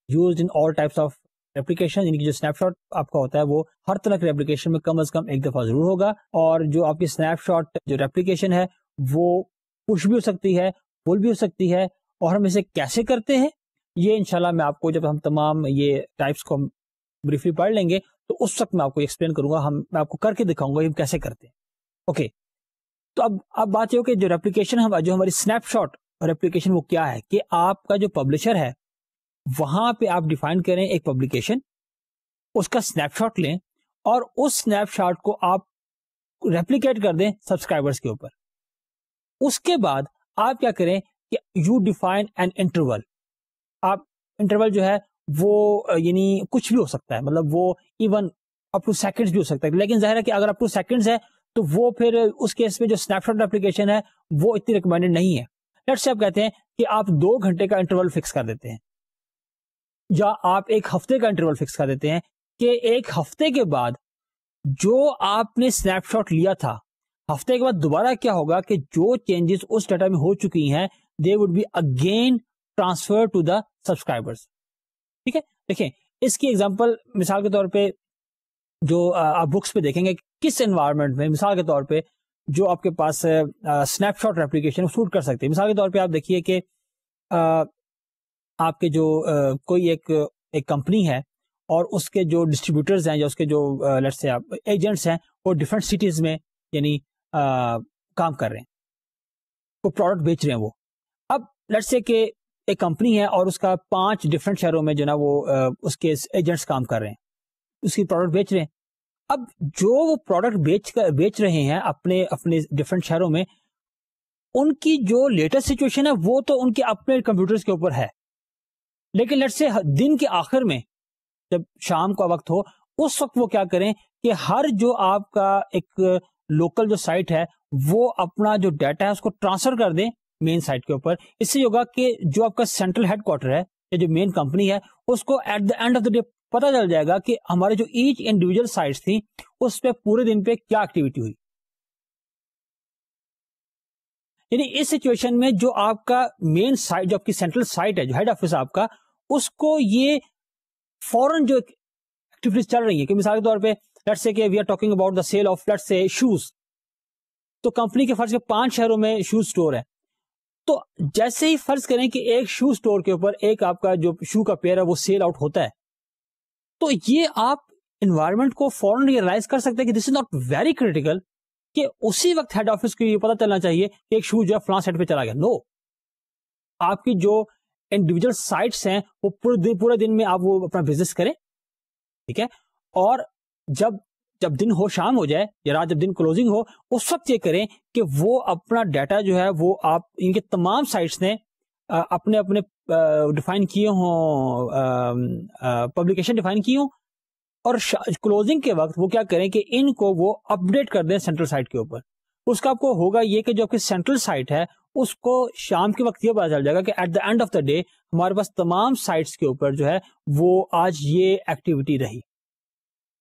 used in all types of replication, یعنی کہ جو اسنیپ شاٹ آپ کا ہوتا ہے وہ ہر طرح کی ریپلیکیشن میں کم از کم ایک دفعہ ضرور ہوگا. اور جو آپ کی اسنیپ شاٹ جو ریپلیکیشن ہے وہ پش بھی ہو سکتی ہے، پل بھی ہو سکتی ہے. اور ہم اسے کیسے کرتے ہیں یہ انشاءاللہ میں آپ کو جب ہم تمام یہ ٹائپس کو بریفلی پڑھ لیں گے تو اس وقت میں آپ کو ایکسپلین کروں گا، میں آپ کو کر کے دکھاؤں گا ہم کیسے کرتے ہیں. اوکے تو اب بات یہ ہو کہ جو ریپلیکیشن جو ہماری اسنیپ شاٹ ریپلیکیشن وہ کیا ہے کہ آپ کا جو پبلشر ہے وہاں پہ آپ ڈیفائن کریں ایک پبلیکیشن، اس کا اسنیپ شاٹ لیں اور اس اسنیپ شاٹ کو آپ ریپلیکیٹ کر دیں سبسکرائبرز کے اوپر. اس کے بعد آپ کیا کریں کہ یو ڈیفائن این انٹرول. آپ انٹرول جو ہے وہ یعنی کچھ بھی ہو سکتا ہے، مطلب وہ ایون اپ ٹو سیکنڈز بھی ہو سکتا ہے، لیکن ظاہر ہے کہ اگر اپ ٹو سیکنڈز ہے تو وہ پھر اس کیس میں جو اسنیپ شاٹ اپلیکیشن ہے وہ اتنی ریکمینڈڈ نہیں ہے. لیٹس سے آپ کہتے ہیں کہ آپ 2 گھنٹے کا انٹرول فکس کر دیتے ہیں یا آپ 1 ہفتے کا انٹرول فکس کر دیتے ہیں کہ 1 ہفتے کے بعد جو آپ نے اسنیپ شاٹ لیا تھا ہفتے کے بعد دوبارہ کیا ہوگا کہ جو چینجز اس ڈیٹا میں ہو چکی ہیں they would be again transfer to the subscribers. ٹھیک ہے، دیکھیں اس کی ایگزامپل مثال کے طور پہ جو آپ بکس پہ دیکھیں گے کس انوائرمنٹ میں مثال کے طور پہ جو آپ کے پاس اسنیپ شاٹ ریپلیکیشن سوٹ کر سکتے ہیں. مثال کے طور پہ آپ دیکھیے کہ آپ کے جو کوئی ایک کمپنی ہے اور اس کے جو ڈسٹریبیوٹرز ہیں یا اس کے جو لیٹس سے آپ ایجنٹس ہیں وہ ڈفرینٹ سٹیز میں یعنی کام کر رہے ہیں، وہ پروڈکٹ بیچ رہے ہیں. وہ اب لیٹس سے کہ ایک کمپنی ہے اور اس کا 5 ڈفرینٹ شہروں میں جو نا وہ اس کے ایجنٹس کام کر رہے ہیں، اس کی پروڈکٹ بیچ رہے ہیں. اب جو وہ پروڈکٹ بیچ رہے ہیں اپنے ڈفرینٹ شہروں میں، ان کی جو لیٹسٹ سچویشن ہے وہ تو ان کے اپنے کمپیوٹرز کے اوپر ہے، لیکن لیٹس سے دن کے آخر میں جب شام کا وقت ہو اس وقت وہ کیا کریں کہ ہر جو آپ کا ایک لوکل جو سائٹ ہے وہ اپنا جو ڈیٹا ہے اس کو ٹرانسفر کر دیں مین سائٹ کے اوپر. اس سے ہوگا کہ جو آپ کا سینٹرل ہیڈ کوارٹر ہے یا جو مین کمپنی ہے اس کو at the end of the day پتا چل جائے گا کہ ہمارے جو ایچ انڈیویجل سائٹس تھیں اس پہ پورے دن پہ کیا ایکٹیویٹی ہوئی. یعنی اس سچویشن میں جو آپ کا مین سائٹ جو آپ کی سینٹرل سائٹ ہے جو ہیڈ آفس آپ کا، اس کو یہ فوراً جو ایکٹیویٹیز چل رہی ہیں کہ مثال کے طور پہ لیٹس سے کہ we are talking about the sale of let's say shoes, تو کمپنی کے فرض کے 5 شہروں میں شوز سٹور ہے. تو جیسے ہی فرض کریں کہ ایک شو سٹور کے اوپر ایک آپ کا جو شو کا پیئر ہے وہ سیل آؤٹ ہوتا ہے، تو یہ آپ انوائرمنٹ کو فوراً ریئلائز کر سکتے ہیں کہ this is not very critical کہ اسی وقت ہیڈ آفس کو یہ پتا چلنا چاہیے کہ ایک شو جو ہے فلاں سائٹ پہ چلا گیا. نو، آپ کی جو انڈیویجل سائٹس ہیں وہ پورے دن میں آپ وہ اپنا بزنس کریں. ٹھیک ہے، اور جب دن ہو شام ہو جائے یا رات جب دن کلوزنگ ہو اس وقت یہ کریں کہ وہ اپنا ڈیٹا جو ہے وہ آپ ان کے تمام سائٹس نے اپنے ڈیفائن کیے ہوں، پبلیکیشن ڈیفائن کی ہوں، اور کلوزنگ کے وقت وہ کیا کریں کہ ان کو وہ اپڈیٹ کر دیں سینٹرل سائٹ کے اوپر. اس کا آپ کو ہوگا یہ کہ جو آپ کی سینٹرل سائٹ ہے اس کو شام کے وقت یہ پتا چل جائے گا کہ at the end of the day ہمارے پاس تمام سائٹس کے اوپر جو ہے وہ آج یہ ایکٹیویٹی رہی.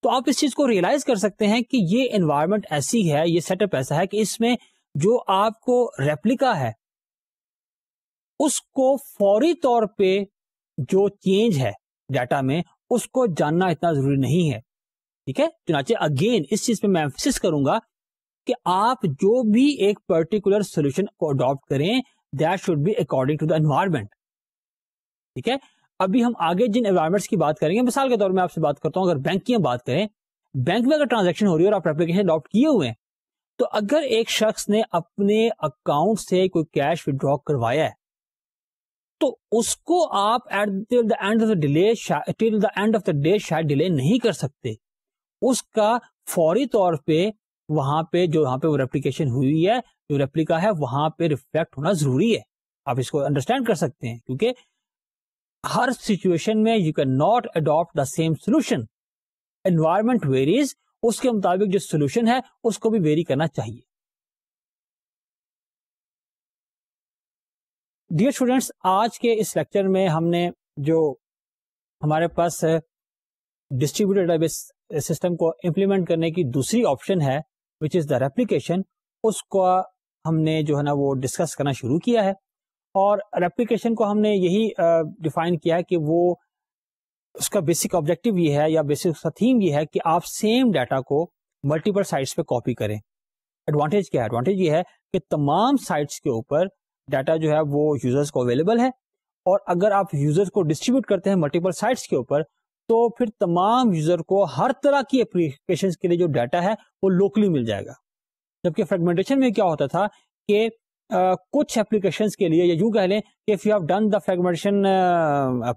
تو آپ اس چیز کو ریئلائز کر سکتے ہیں کہ یہ انوائرمنٹ ایسی ہے، یہ سیٹ اپ ایسا ہے کہ اس میں جو آپ کو ریپلیکا ہے اس کو فوری طور پہ جو چینج ہے ڈیٹا میں اس کو جاننا اتنا ضروری نہیں ہے. ٹھیک ہے، چنانچہ اگین اس چیز پہ میں ایمفسس کروں گا کہ آپ جو بھی ایک پرٹیکولر سولوشن کو اڈاپٹ کریں that should be according to the environment. ٹھیک ہے، ابھی ہم آگے جن انوائرمنٹس کی بات کریں گے، مثال کے طور میں آپ سے بات کرتا ہوں، اگر بینک کی ہم بات کریں، بینک میں اگر ٹرانزیکشن ہو رہی ہے اور آپ اپلیکیشن اڈاپٹ کیے ہوئے ہیں، تو اگر ایک شخص نے اپنے اکاؤنٹ سے کوئی کیش وڈرا کروایا ہے تو اس کو آپ till the end of the day شاید ڈیلے نہیں کر سکتے. اس کا فوری طور پہ وہاں پہ وہ ریپلیکیشن ہوئی ہے، جو ریپلیکا ہے وہاں پہ ریفلیکٹ ہونا ضروری ہے. آپ اس کو انڈرسٹینڈ کر سکتے ہیں کیونکہ ہر سچویشن میں you can not adapt the same solution. Environment varies, اس کے مطابق جو سولوشن ہے اس کو بھی ویری کرنا چاہیے. ڈیئر اسٹوڈینٹس، آج کے اس لیکچر میں ہم نے جو ہمارے پاس ڈسٹریبیوٹیڈ ڈیٹا بیس سسٹم کو امپلیمنٹ کرنے کی دوسری آپشن ہے وچ از دا ریپلیکیشن. اس کو ہم نے جو ہے نا وہ ڈسکس کرنا شروع کیا ہے, اور ریپلیکیشن کو ہم نے یہی ڈیفائن کیا ہے کہ وہ اس کا بیسک آبجیکٹو یہ ہے یا بیسک اس کا تھیم یہ ہے کہ آپ سیم ڈیٹا کو ملٹیپل سائٹس پہ کاپی کریں. ایڈوانٹیج کیا ہے؟ ایڈوانٹیج یہ ہے کہ تمام سائٹس کے اوپر ڈیٹا جو ہے وہ یوزرز کو اویلیبل ہے, اور اگر آپ یوزرز کو ڈسٹریبیوٹ کرتے ہیں ملٹیپل سائٹس کے اوپر تو پھر تمام یوزر کو ہر طرح کی اپلیکیشنز کے لیے جو ڈیٹا ہے وہ لوکلی مل جائے گا. جبکہ فریگمنٹیشن میں کیا ہوتا تھا کہ کچھ اپلیکیشنز کے لیے, یا یوں کہہ لیں کہ if you have done the fragmentation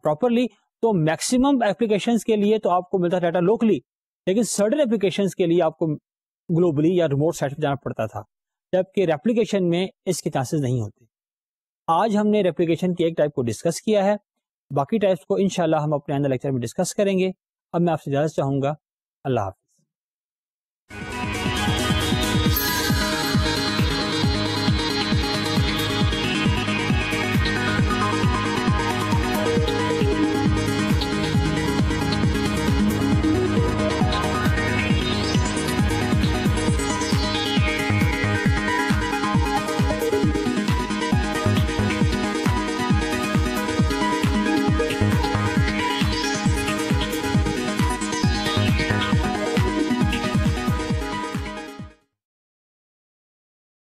properly, تو میکسیمم اپلیکیشنز کے لیے تو آپ کو ملتا ڈیٹا لوکلی, لیکن سرٹن اپلیکیشنز کے لیے آپ کو گلوبلی یا ریموٹ سائٹ پہ جانا پڑتا تھا, جبکہ ریپلیکیشن میں اس کے چانسز نہیں ہوتے. آج ہم نے ریپلیکیشن کی ایک ٹائپ کو ڈسکس کیا ہے, باقی ٹائپس کو انشاءاللہ ہم اپنے آئندہ لیکچر میں ڈسکس کریں گے. اب میں آپ سے اجازت چاہوں گا. اللہ حافظ.